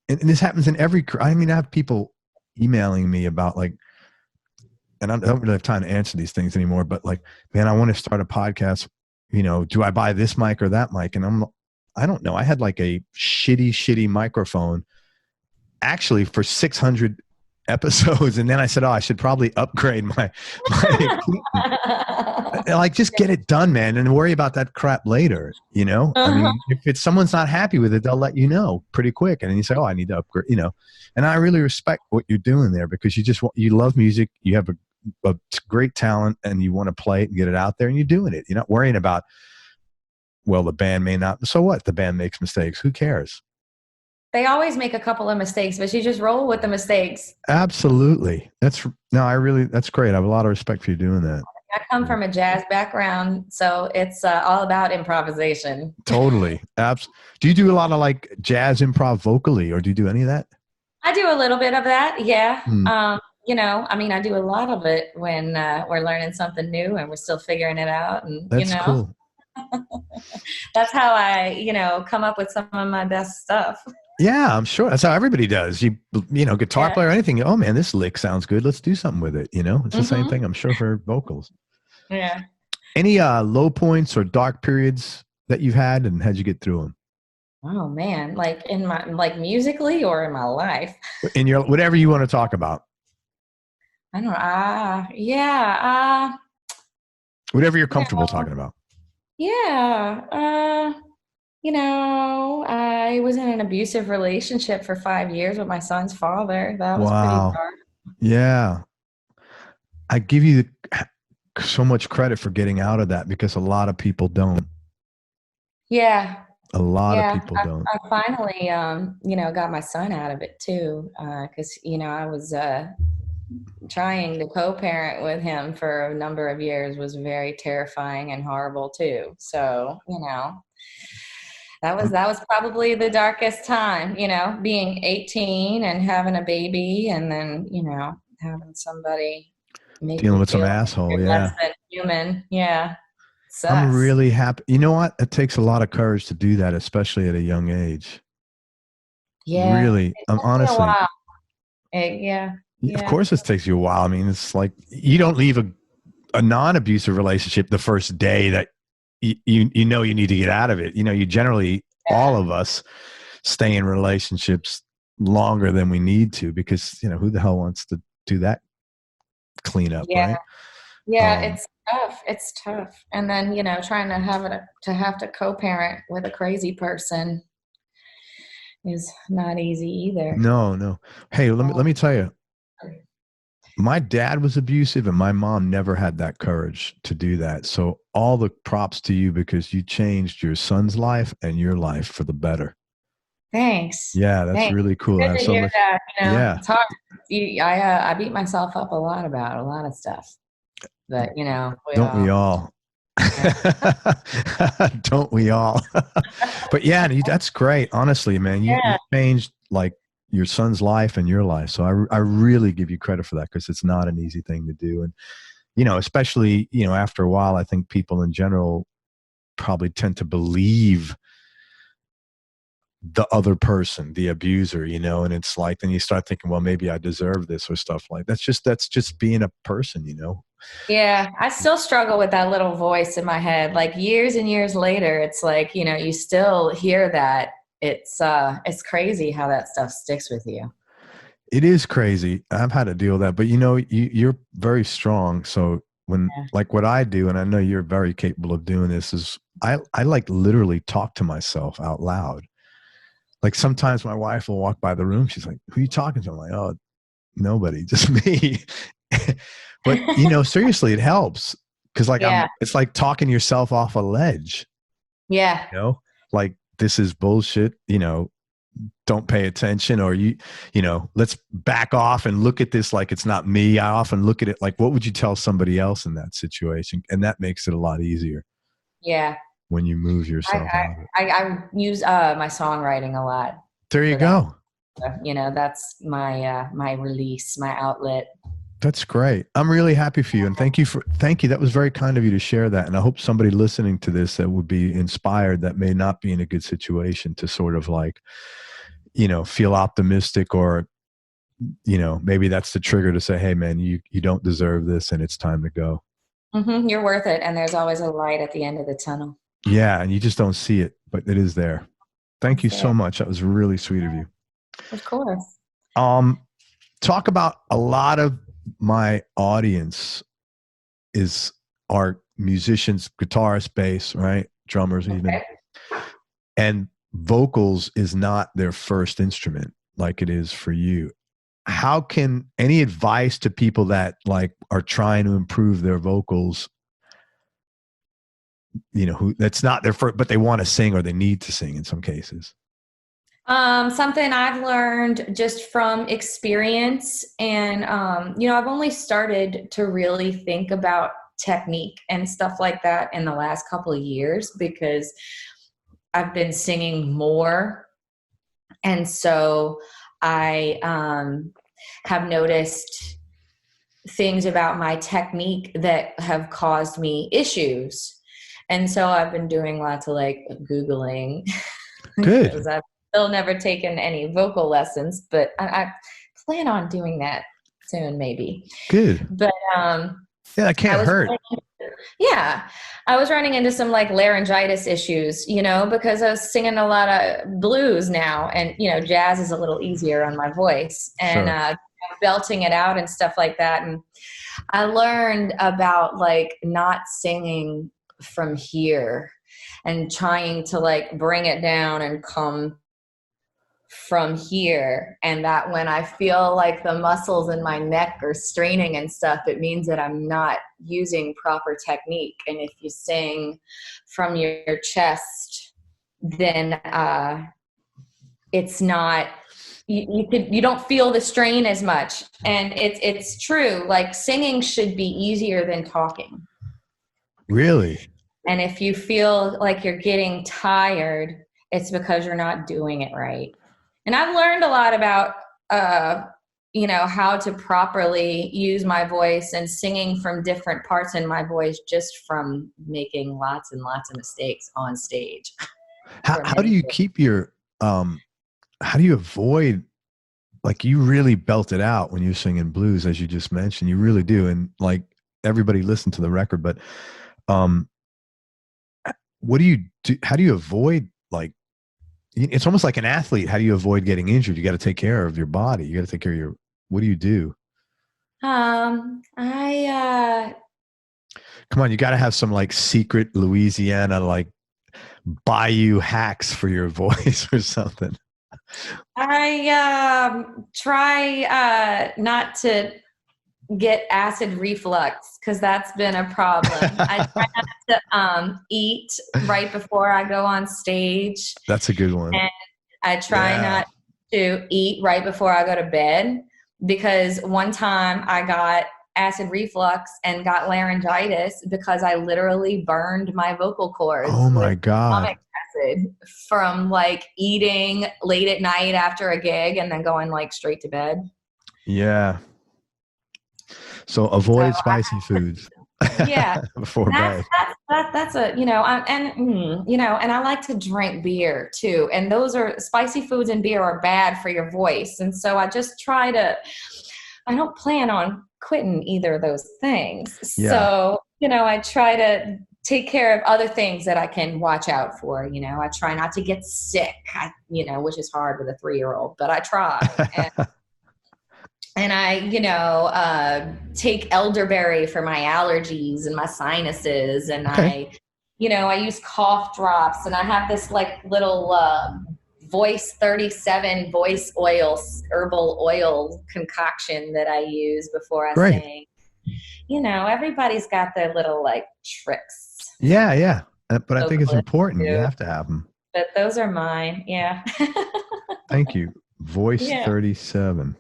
this happens in every, I have people emailing me about and I don't really have time to answer these things anymore, but man, I want to start a podcast, do I buy this mic or that mic? And I don't know. I had a shitty microphone actually for 600 episodes. And then I said, I should probably upgrade my equipment. Just get it done, man, and worry about that crap later. If someone's not happy with it, they'll let you know pretty quick. And then you say, I need to upgrade, and I really respect what you're doing there, because you love music. You have a great talent and you want to play it and get it out there, and you're doing it. You're not worrying about, the band may not. So what? The band makes mistakes. Who cares? They always make a couple of mistakes, but you just roll with the mistakes. Absolutely. That's great. I have a lot of respect for you doing that. I come from a jazz background, so it's all about improvisation. Totally. Do you do a lot of jazz improv vocally, or do you do any of that? I do a little bit of that. Yeah. I do a lot of it when we're learning something new and we're still figuring it out. And, That's cool. That's how I, come up with some of my best stuff. Yeah, I'm sure. That's how everybody does. Guitar player, anything. Oh man, this lick sounds good. Let's do something with it. It's the same thing, I'm sure, for vocals. Yeah. Any low points or dark periods that you've had, and how'd you get through them? Oh man, in my musically or in my life? In your whatever you want to talk about. I don't know. Whatever you're comfortable talking about. Yeah. I was in an abusive relationship for 5 years with my son's father. That was pretty dark. Yeah. I give you so much credit for getting out of that, because a lot of people don't. Yeah. A lot of people don't. I finally, got my son out of it too. Cause I was, trying to co-parent with him for a number of years was very terrifying and horrible too. So, that was probably the darkest time, being 18 and having a baby, and then, having somebody dealing with some asshole. Yeah. Less than human. Yeah. Sucks. I'm really happy. You know what? It takes a lot of courage to do that, especially at a young age. Yeah. Really. Honestly. Yeah. Of course it takes you a while. It's you don't leave a non-abusive relationship the first day that you need to get out of it. You generally, all of us stay in relationships longer than we need to, because, who the hell wants to do that cleanup, right? Yeah, it's tough. It's tough. And then, trying to have to co-parent with a crazy person is not easy either. No. Hey, let me tell you. My dad was abusive, and my mom never had that courage to do that. So all the props to you, because you changed your son's life and your life for the better. Thanks. Yeah, that's really cool. Good to hear that. Yeah. It's hard. I beat myself up a lot about a lot of stuff. But, don't we all? Don't we all? But yeah, that's great. Honestly, man, you changed your son's life and your life. So I really give you credit for that, because it's not an easy thing to do. And, especially, after a while, I think people in general probably tend to believe the other person, the abuser, and it's then you start thinking, well, maybe I deserve this or stuff like that. That's just being a person, Yeah. I still struggle with that little voice in my head. Years and years later, it's you still hear that. It's crazy how that stuff sticks with you. It is crazy. I've had to deal with that, but you're very strong. So when like what I do, and I know you're very capable of doing this, is I like literally talk to myself out loud. Like sometimes my wife will walk by the room. She's like, who are you talking to? I'm like, oh, nobody, just me. But seriously, it helps. Cause like, it's like talking yourself off a ledge. Yeah. Like this is bullshit, don't pay attention, or let's back off and look at this like it's not me. I often look at it like, what would you tell somebody else in that situation? And that makes it a lot easier. Yeah. When you move yourself out of it. I use my songwriting a lot. There you go. That's my release, my outlet. That's great. I'm really happy for you. And thank you. That was very kind of you to share that. And I hope somebody listening to this that would be inspired, that may not be in a good situation, to sort of like, feel optimistic, or, maybe that's the trigger to say, hey man, you don't deserve this and it's time to go. Mm-hmm. You're worth it. And there's always a light at the end of the tunnel. Yeah. And you just don't see it, but it is there. Thank you so much. That was really sweet of you. Of course. Talk about, a lot of my audience are musicians, guitarists, bass, right? Drummers, even. And vocals is not their first instrument like it is for you. How can any advice to people that like are trying to improve their vocals, who that's not their first, but they want to sing, or they need to sing in some cases? Something I've learned just from experience, and, I've only started to really think about technique and stuff like that in the last couple of years, because I've been singing more. And so I, have noticed things about my technique that have caused me issues. And so I've been doing lots of like Googling. Good. Because I've still never taken any vocal lessons, but I plan on doing that soon, maybe. Good. But yeah, that can't hurt. I was running into some like laryngitis issues, because I was singing a lot of blues now, and jazz is a little easier on my voice, and belting it out and stuff like that. And I learned about like not singing from here and trying to like bring it down and come from here, and that when I feel like the muscles in my neck are straining and stuff, it means that I'm not using proper technique. And if you sing from your chest, then it's not, you don't feel the strain as much. And it's true, like singing should be easier than talking. Really? And if you feel like you're getting tired, it's because you're not doing it right. And I've learned a lot about, how to properly use my voice and singing from different parts in my voice, just from making lots and lots of mistakes on stage. How do you keep your, how do you avoid, like you really belt it out when you're singing blues, as you just mentioned, you really do. And like everybody listened to the record, but what do you do? How do you avoid, like, it's almost like an athlete. How do you avoid getting injured? You got to take care of your body. You got to take care of what do you do? Come on, you got to have some like secret Louisiana, like bayou hacks for your voice or something. I try not to get acid reflux, because that's been a problem. I try not to eat right before I go on stage. That's a good one. And I try not to eat right before I go to bed, because one time I got acid reflux and got laryngitis because I literally burned my vocal cords. Oh my God. Acid from like eating late at night after a gig and then going like straight to bed. Yeah. So avoid spicy foods. Yeah. Before bed. That's a, and I like to drink beer too. And those are spicy foods, and beer are bad for your voice. And so I just I don't plan on quitting either of those things. Yeah. So, I try to take care of other things that I can watch out for. I try not to get sick, which is hard with a 3-year-old, but I try. And take elderberry for my allergies and my sinuses. And Okay. I use cough drops, and I have this like little Voice 37 voice oil, herbal oil concoction that I use before I Great. sing. Everybody's got their little like tricks. Yeah. But I think it's important. You have to have them. But those are mine. Yeah. Thank you. Voice 37.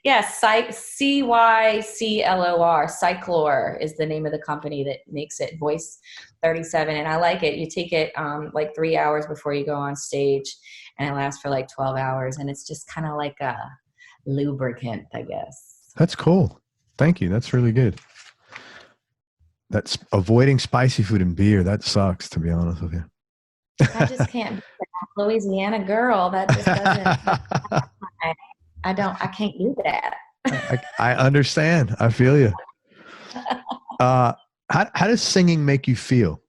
Yes, CYCLOR. Cyclor is the name of the company that makes it. Voice 37, and I like it. You take it like 3 hours before you go on stage, and it lasts for like 12 hours, and it's just kind of like a lubricant, I guess. That's cool. Thank you. That's really good. That's avoiding spicy food and beer. That sucks, to be honest with you. I just can't be a Louisiana girl. That just doesn't. I can't do that. I understand. I feel you. How does singing make you feel?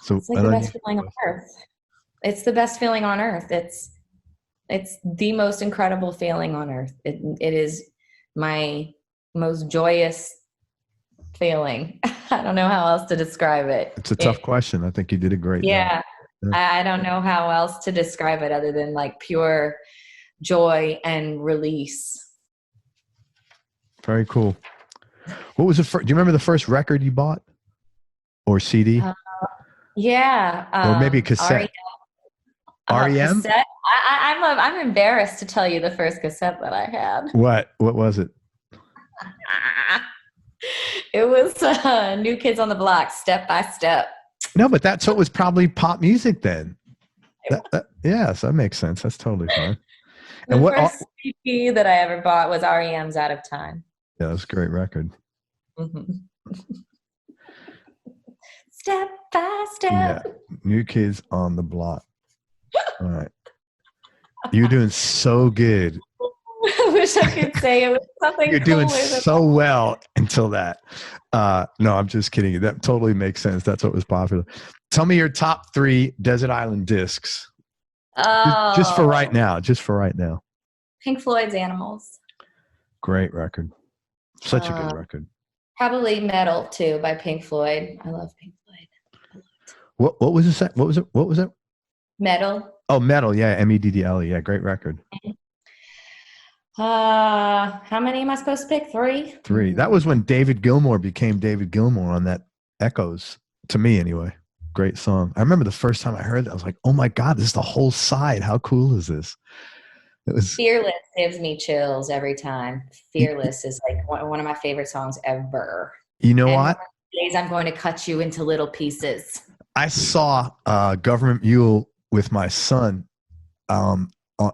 So it's like the best feeling on earth. It's the best feeling on earth. It's the most incredible feeling on earth. It is my most joyous feeling. I don't know how else to describe it. It's a tough question. I think you did a great job. Yeah. I don't know how else to describe it other than like pure joy and release. Very cool. What was the first? Do you remember the first record you bought or CD? Yeah. Or maybe a cassette. REM? Cassette? I'm embarrassed to tell you the first cassette that I had. What was it? It was New Kids on the Block, Step by Step. No, but so it was probably pop music then. Yeah, so that makes sense. That's totally fine. And the first CD that I ever bought was REM's Out of Time. Yeah, that's a great record. Mm-hmm. Step by Step. Yeah, New Kids on the Block. All right. You're doing so good. I wish I could say it was something. You're doing so well until that. No, I'm just kidding. That totally makes sense. That's what was popular. Tell me your top 3 Desert Island discs. Oh, just for right now. Pink Floyd's Animals. Great record. Such a good record. Probably Metal too by Pink Floyd. I love Pink Floyd. What was it? What was it? Metal. Oh, Metal. Yeah, MEDDLE. Yeah, great record. How many am I supposed to pick? 3? 3. That was when David Gilmour became David Gilmour on that Echoes. To me, anyway. Great song. I remember the first time I heard that, I was like, "Oh my God, this is the whole side. How cool is this?" It was Fearless gives me chills every time. Fearless is like one of my favorite songs ever. You know what? Days I'm going to cut you into little pieces. I saw Government Mule with my son.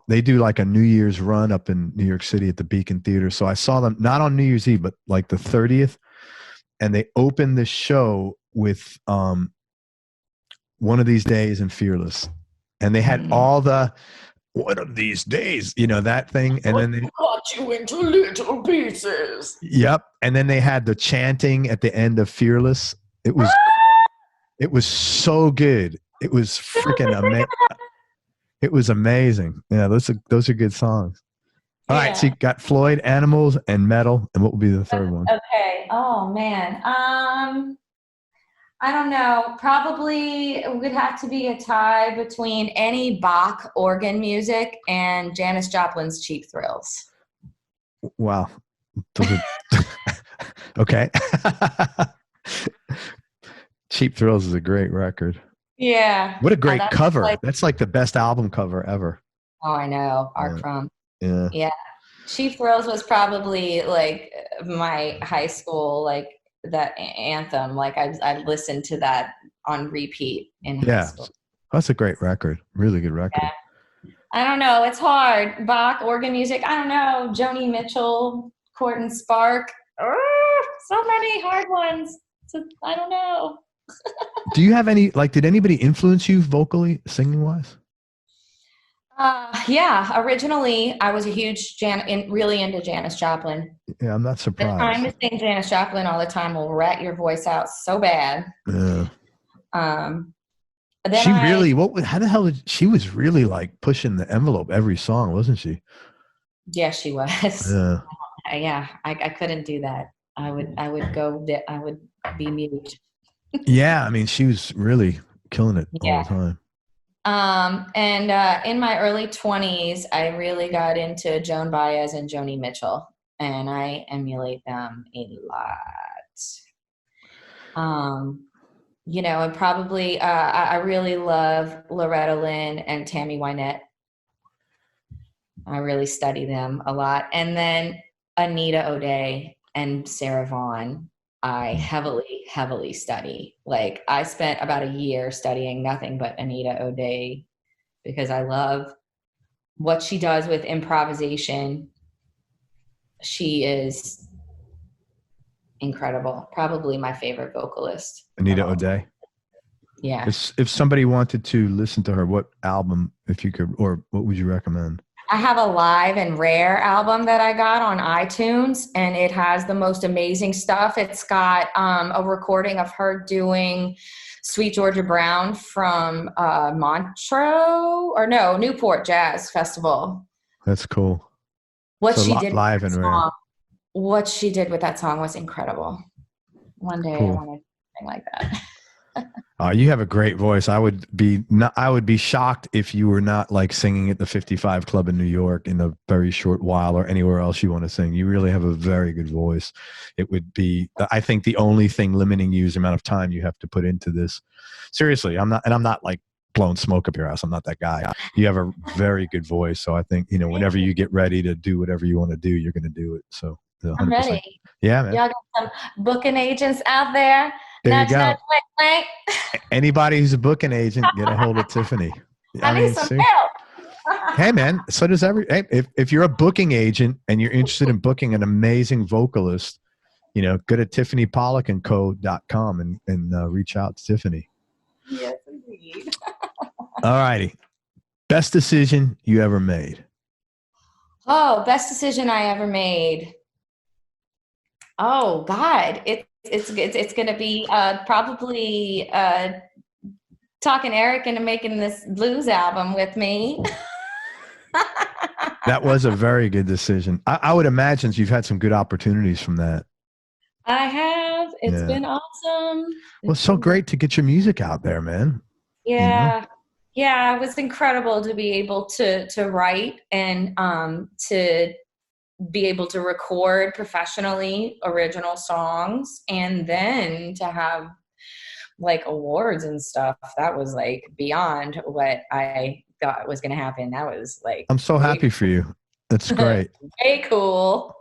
They do like a New Year's run up in New York City at the Beacon Theater. So I saw them not on New Year's Eve, but like the 30th. And they opened the show with One of These Days and Fearless. And they had all the "One of These Days," that thing. And then they cut you into little pieces. Yep. And then they had the chanting at the end of Fearless. It was so good. It was freaking amazing. It was amazing. Yeah, those are good songs. All right, so you got Floyd, Animals, and Metal. And what will be the third one? Okay. Oh man. I don't know. Probably it would have to be a tie between any Bach organ music and Janis Joplin's Cheap Thrills. Wow. Okay. Cheap Thrills is a great record. Yeah. What a great cover. That's like the best album cover ever. Oh, I know. Art Crumb. Yeah. Yeah. Cheap Thrills was probably like my high school, like that anthem. Like I listened to that on repeat in high school. That's a great record. Really good record. Yeah. I don't know. It's hard. Bach, organ music. I don't know. Joni Mitchell, Court and Spark. So many hard ones. So, I don't know. Do you have any, did anybody influence you vocally, singing wise? Yeah. Originally, I was a huge really into Janis Joplin. Yeah, I'm not surprised. The time to sing Janis Joplin all the time will rat your voice out so bad. Yeah. Then how the hell she was really like pushing the envelope every song, wasn't she? Yeah, she was. Yeah. Yeah, I couldn't do that. I would be mute. Yeah. I mean, she was really killing it all Yeah. the time. And in my early 20s, I really got into Joan Baez and Joni Mitchell, and I emulate them a lot. And probably I really love Loretta Lynn and Tammy Wynette. I really study them a lot. And then Anita O'Day and Sarah Vaughan, I heavily, heavily study. Like, I spent about a year studying nothing but Anita O'Day because I love what she does with improvisation. She is incredible. Probably my favorite vocalist. Anita O'Day. Yeah. If somebody wanted to listen to her, what album, if you could, or what would you recommend? I have a Live and Rare album that I got on iTunes, and it has the most amazing stuff. It's got a recording of her doing Sweet Georgia Brown from Newport Jazz Festival. That's cool. What she did Live and Rare. What she did with that song was incredible. One day I want to do something like that. You have a great voice. I would be shocked if you were not like singing at the 55 Club in New York in a very short while, or anywhere else you want to sing. You really have a very good voice. It would be, I think, the only thing limiting you is the amount of time you have to put into this. Seriously, I'm not like blowing smoke up your ass. I'm not that guy. You have a very good voice. So I think, whenever you get ready to do whatever you want to do, you're going to do it. So 100%. I'm ready. Yeah, man. Y'all got some booking agents out there. There you go. Anybody who's a booking agent, get a hold of Tiffany. I need some help. Hey, man. So does if you're a booking agent and you're interested in booking an amazing vocalist, go to tiffanypollackandco.com and reach out to Tiffany. Yes, indeed. All righty. Best decision you ever made? Oh, best decision I ever made. Oh God, it's going to be probably talking Eric into making this blues album with me. That was a very good decision. I would imagine you've had some good opportunities from that. I have. It's been awesome. Well, it's so great to get your music out there, man. Yeah. Yeah, it was incredible to be able to write and to be able to record professionally original songs, and then to have like awards and stuff. That was like beyond what I thought was going to happen. That was like, I'm so happy for you. That's great. Way cool.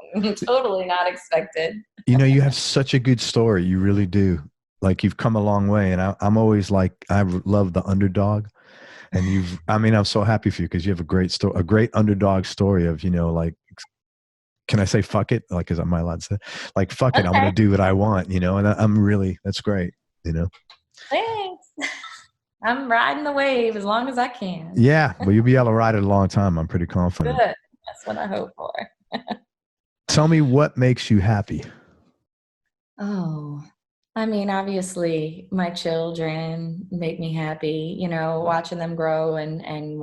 Totally not expected. You have such a good story. You really do. Like, you've come a long way. And I'm always like, I love the underdog. And I'm so happy for you because you have a great story, a great underdog story of, like, can I say fuck it? Like, am I allowed to say, like, fuck it, I'm going to do what I want, and that's great, Thanks. I'm riding the wave as long as I can. Yeah, well, you'll be able to ride it a long time. I'm pretty confident. Good. That's what I hope for. Tell me what makes you happy. Oh, I mean, obviously my children make me happy, watching them grow and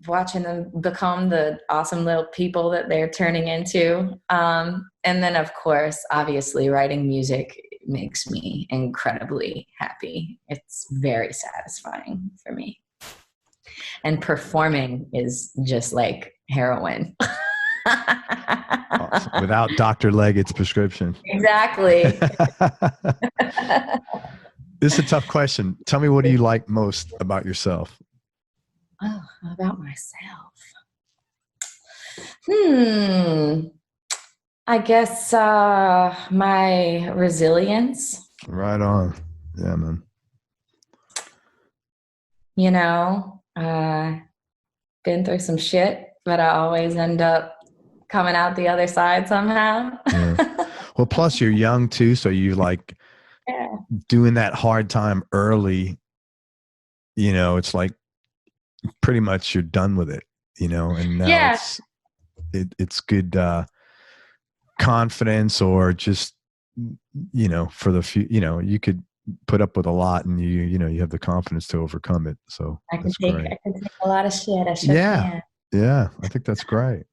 watching them become the awesome little people that they're turning into. And then, of course, obviously writing music makes me incredibly happy. It's very satisfying for me. And performing is just like heroin. Awesome. Without Dr. Leggett's prescription. Exactly. This is a tough question. Tell me, what do you like most about yourself? Oh, about myself. I guess my resilience. Right on. Yeah, man. Been through some shit, but I always end up coming out the other side somehow. Yeah. Well, plus you're young too, so you like doing that hard time early. It's like pretty much you're done with it, and now it's good confidence, or just for the few, you could put up with a lot, and you have the confidence to overcome it. So I can take a lot of shit. I sure can. Yeah, I think that's great.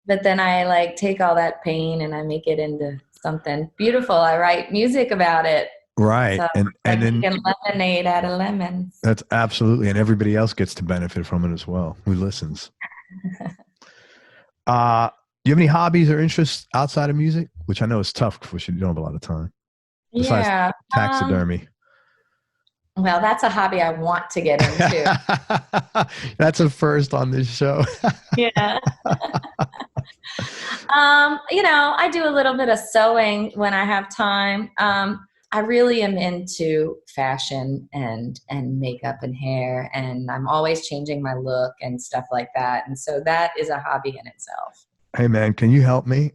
but then I like take all that pain and I make it into something beautiful. I write music about it. Right. So And then making lemonade out of lemons. that's absolutely, and everybody else gets to benefit from it as well who listens. Do you have any hobbies or interests outside of music? Which I know is tough because you don't have a lot of time. Besides taxidermy. Well, that's a hobby I want to get into. That's a first on this show. Yeah. I do a little bit of sewing when I have time. I really am into fashion and makeup and hair, and I'm always changing my look and stuff like that. And so that is a hobby in itself. Hey man, can you help me?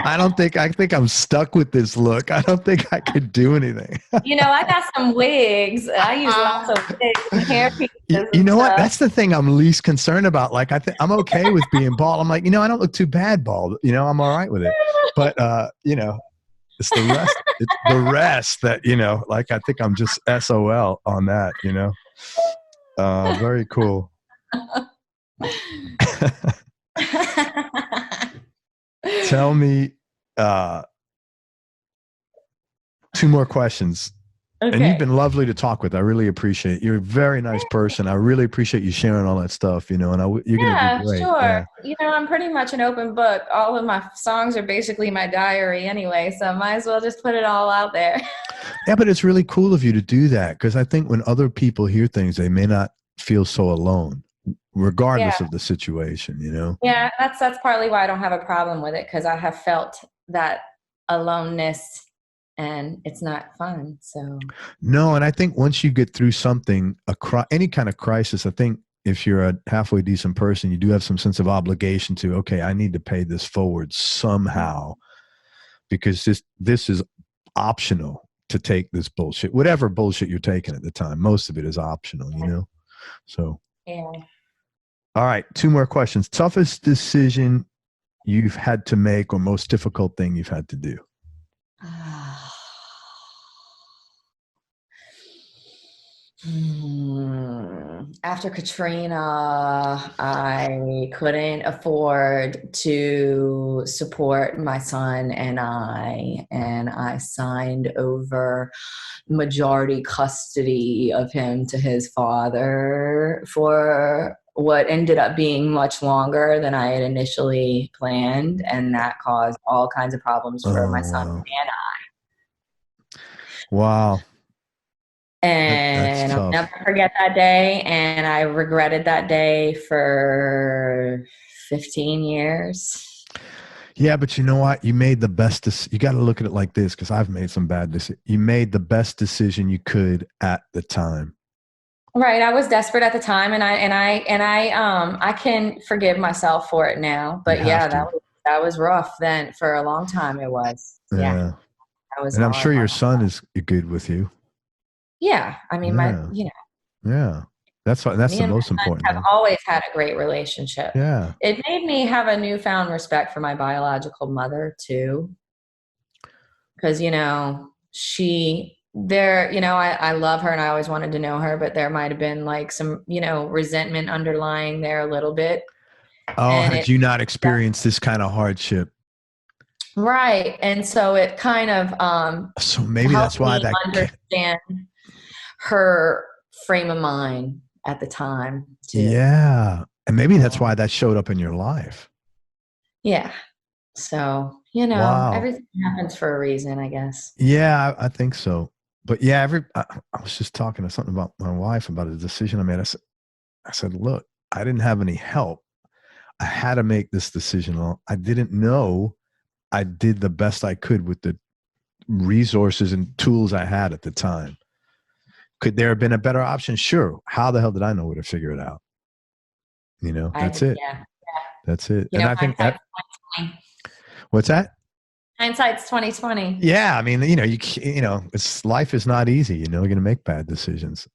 I think I'm stuck with this look. I don't think I could do anything. I got some wigs. I use lots of wigs and hair pieces. You know what? That's the thing I'm least concerned about. Like I'm okay with being bald. I'm like, I don't look too bad bald. I'm all right with it. But it's the rest. It's the rest that like I think I'm just SOL on that. Very cool. Tell me 2 more questions. Okay. And you've been lovely to talk with. I really appreciate it. You're a very nice person. I really appreciate you sharing all that stuff, and you're going to do great. Sure. Yeah. I'm pretty much an open book. All of my songs are basically my diary anyway, so I might as well just put it all out there. Yeah, but it's really cool of you to do that, because I think when other people hear things, they may not feel so alone, regardless of the situation, Yeah, that's partly why I don't have a problem with it, because I have felt that aloneness and it's not fun. So no, and I think once you get through something, any kind of crisis, I think if you're a halfway decent person, you do have some sense of obligation to, okay, I need to pay this forward somehow, because this is optional to take this bullshit, whatever bullshit you're taking at the time. Most of it is optional, So yeah. All right, 2 more questions. Toughest decision you've had to make, or most difficult thing you've had to do? After Katrina, I couldn't afford to support my son and I signed over majority custody of him to his father for what ended up being much longer than I had initially planned, and that caused all kinds of problems for my son and I. Wow. And I'll never forget that day, and I regretted that day for 15 years. Yeah, but you know what? You made the best. You got to look at it like this, because I've made some bad decisions. You made the best decision you could at the time. Right. I was desperate at the time, and I can forgive myself for it now. But yeah, that was rough then. For a long time, it was. Yeah. That was. And I'm sure your son is good with you. Yeah, I mean, Yeah, that's the most important. I've always had a great relationship. Yeah, it made me have a newfound respect for my biological mother too, because I love her and I always wanted to know her, but there might have been like some resentment underlying there a little bit. Oh, had you not experienced this kind of hardship? Right, and so it kind of so maybe that's why that understand her frame of mind at the time too. Yeah, and maybe that's why that showed up in your life. Yeah, so everything happens for a reason, I guess. Yeah, I think so. But yeah, I was just talking to something about my wife about a decision I made. I said, look, I didn't have any help. I had to make this decision. I didn't know. I did the best I could with the resources and tools I had at the time. Could there have been a better option? Sure. How the hell did I know where to figure it out? That's it. Yeah. That's it. And I think what's that? Hindsight's 20/20. Yeah. I mean, life is not easy. You're going to make bad decisions,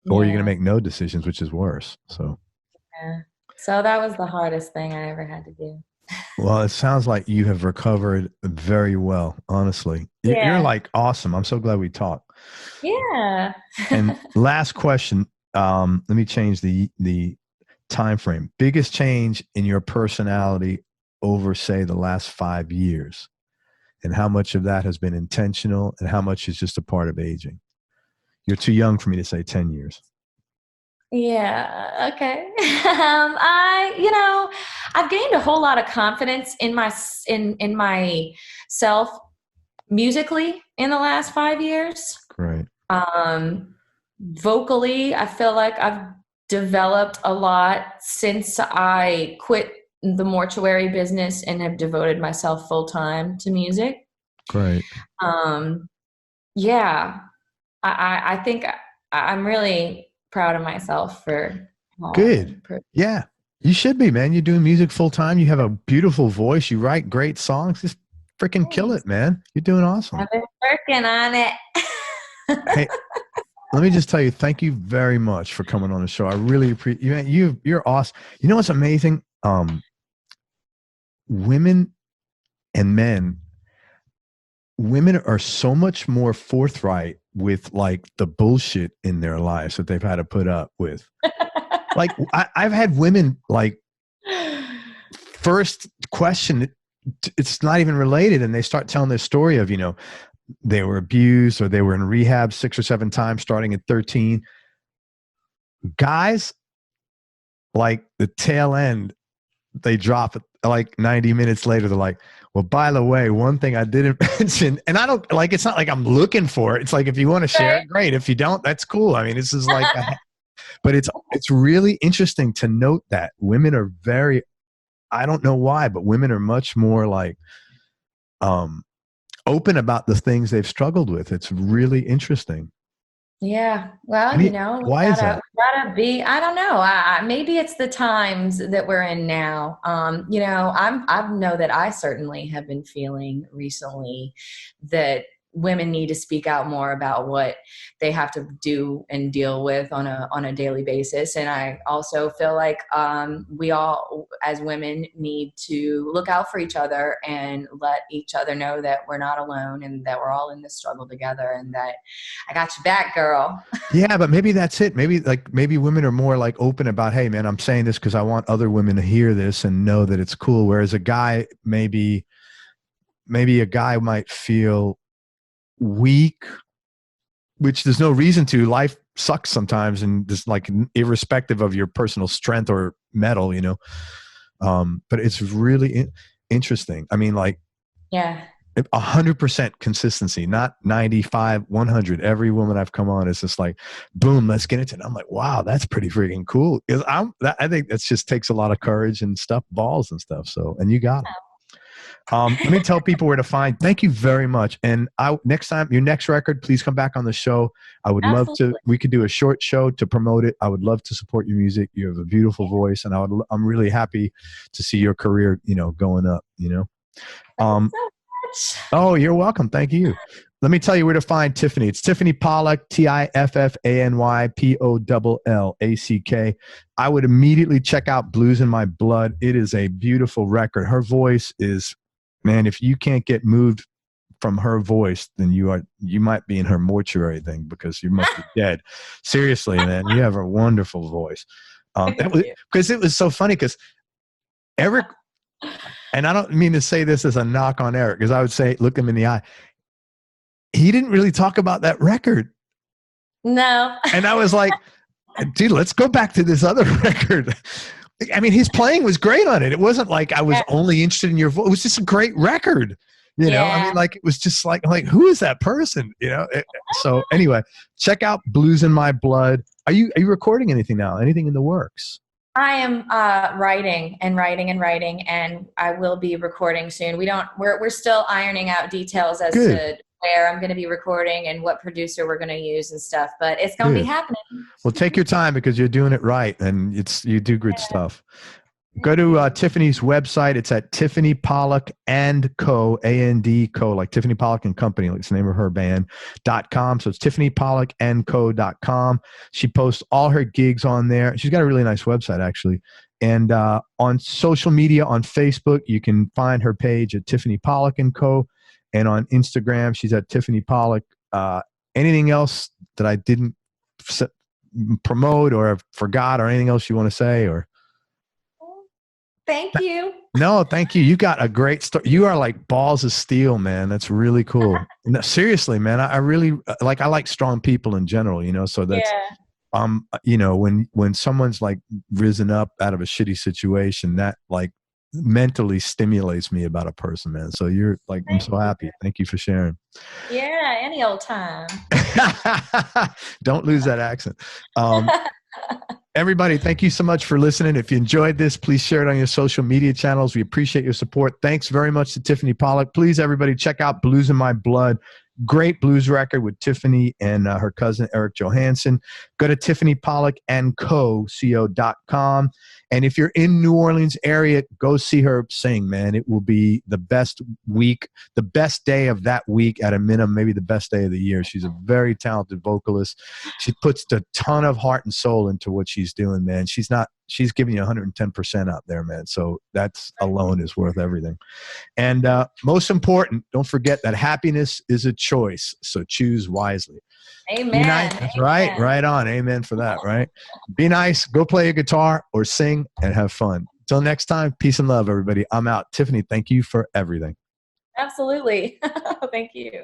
or you're going to make no decisions, which is worse. So. Yeah. So that was the hardest thing I ever had to do. Well, it sounds like you have recovered very well, honestly. You're like awesome. I'm so glad we talked. Yeah. And last question, let me change the time frame, biggest change in your personality over, say, the last 5 years, and how much of that has been intentional and how much is just a part of aging? You're too young for me to say 10 years. Yeah. Okay. I've gained a whole lot of confidence in myself musically in the last 5 years. Great. Vocally, I feel like I've developed a lot since I quit the mortuary business and have devoted myself full time to music. Great. Yeah, I think I'm really proud of myself for good. Yeah, you should be, man. You're doing music full time. You have a beautiful voice. You write great songs. Just freaking kill it, man. You're doing awesome. I've been working on it. Hey, let me just tell you, thank you very much for coming on the show. I really appreciate you. You're awesome. You know what's amazing? Women and men. Women are so much more forthright with like the bullshit in their lives that they've had to put up with. Like I've had women like first question, it's not even related, and they start telling their story of, they were abused or they were in rehab 6 or 7 times starting at 13. Guys, like the tail end, they drop it like 90 minutes later. They're like, well, by the way, one thing I didn't mention, and I don't like, it's not like I'm looking for it. It's like, if you want to share it, great. If you don't, that's cool. I mean, this is like, but it's really interesting to note that women are very, I don't know why, but women are much more like, open about the things they've struggled with. It's really interesting. Yeah. Well, why is that? Gotta be, I don't know. Maybe it's the times that we're in now. I know that I certainly have been feeling recently that women need to speak out more about what they have to do and deal with on a daily basis. And I also feel like we all as women need to look out for each other and let each other know that we're not alone and that we're all in this struggle together and that I got your back, girl. Yeah, but maybe that's it. Maybe women are more like open about, hey man, I'm saying this because I want other women to hear this and know that it's cool. Whereas a guy, maybe a guy might feel weak, which there's no reason to. Life sucks sometimes, and just like irrespective of your personal strength or metal, but it's really interesting. I mean, like, yeah, 100% consistency, not 95, 100. Every woman I've come on is just like, boom, let's get into it. I'm like, wow, that's pretty freaking cool. I think that just takes a lot of courage and stuff, balls and stuff. So, and you got it. Let me tell people where to find. Thank you very much. And next time, your next record, please come back on the show. I would love to. We could do a short show to promote it. I would love to support your music. You have a beautiful voice, and I'm really happy to see your career, going up. Thank you so much. Oh, you're welcome. Thank you. Let me tell you where to find Tiffany. It's Tiffany Pollack, TiffanyPollack. I would immediately check out Blues in My Blood. It is a beautiful record. Her voice is, man, if you can't get moved from her voice, then you might be in her mortuary thing because you must be dead. Seriously, man, you have a wonderful voice. Because it was so funny because Eric, and I don't mean to say this as a knock on Eric, because I would say, look him in the eye. He didn't really talk about that record. No. And I was like, dude, let's go back to this other record. I mean, his playing was great on it. It wasn't like I was only interested in your voice. It was just a great record. know, I mean, like, it was just like, who is that person? So anyway, check out Blues in My Blood. Are you recording anything now? Anything in the works? I am writing, and I will be recording soon. We're still ironing out details as to where I'm going to be recording and what producer we're going to use and stuff, but it's going to be happening. Well, take your time because you're doing it right, and you do good stuff. Go to Tiffany's website. It's at Tiffany Pollack and Co, A-N-D Co, like Tiffany Pollack and Company, like it's the name of her band.com. So it's tiffanypollackandco.com. She posts all her gigs on there. She's got a really nice website, actually. And on social media, on Facebook, you can find her page at Tiffany Pollack and Co. And on Instagram, she's at Tiffany Pollack. Anything else that I didn't promote or forgot, or anything else you want to say? Or Thank you. No, thank you. You got a great story. You are like balls of steel, man. That's really cool. No, seriously, man. I really I like strong people in general, you know, so that's, you know, when someone's like risen up out of a shitty situation, that like mentally stimulates me about a person, man. So you're like, I'm so happy. Thank you for sharing. Yeah, any old time. Don't lose that accent. Everybody, thank you so much for listening. If you enjoyed this, please share it on your social media channels. We appreciate your support. Thanks very much to Tiffany Pollack. Please, everybody, check out Blues in My Blood. Great blues record with Tiffany and her cousin, Eric Johanson. Go to Tiffany Pollack and Co, co.com. And if you're in New Orleans area, go see her sing, man. It will be the best week, the best day of that week at a minimum, maybe the best day of the year. She's a very talented vocalist. She puts a ton of heart and soul into what she's doing, man. She's giving you 110% out there, man. So that's alone is worth everything. And most important, don't forget that happiness is a choice. So choose wisely. Amen. Nice. That's right. Right on. Amen for that, right? Be nice. Go play a guitar or sing and have fun. Until next time, peace and love, everybody. I'm out. Tiffany, thank you for everything. Absolutely. Thank you.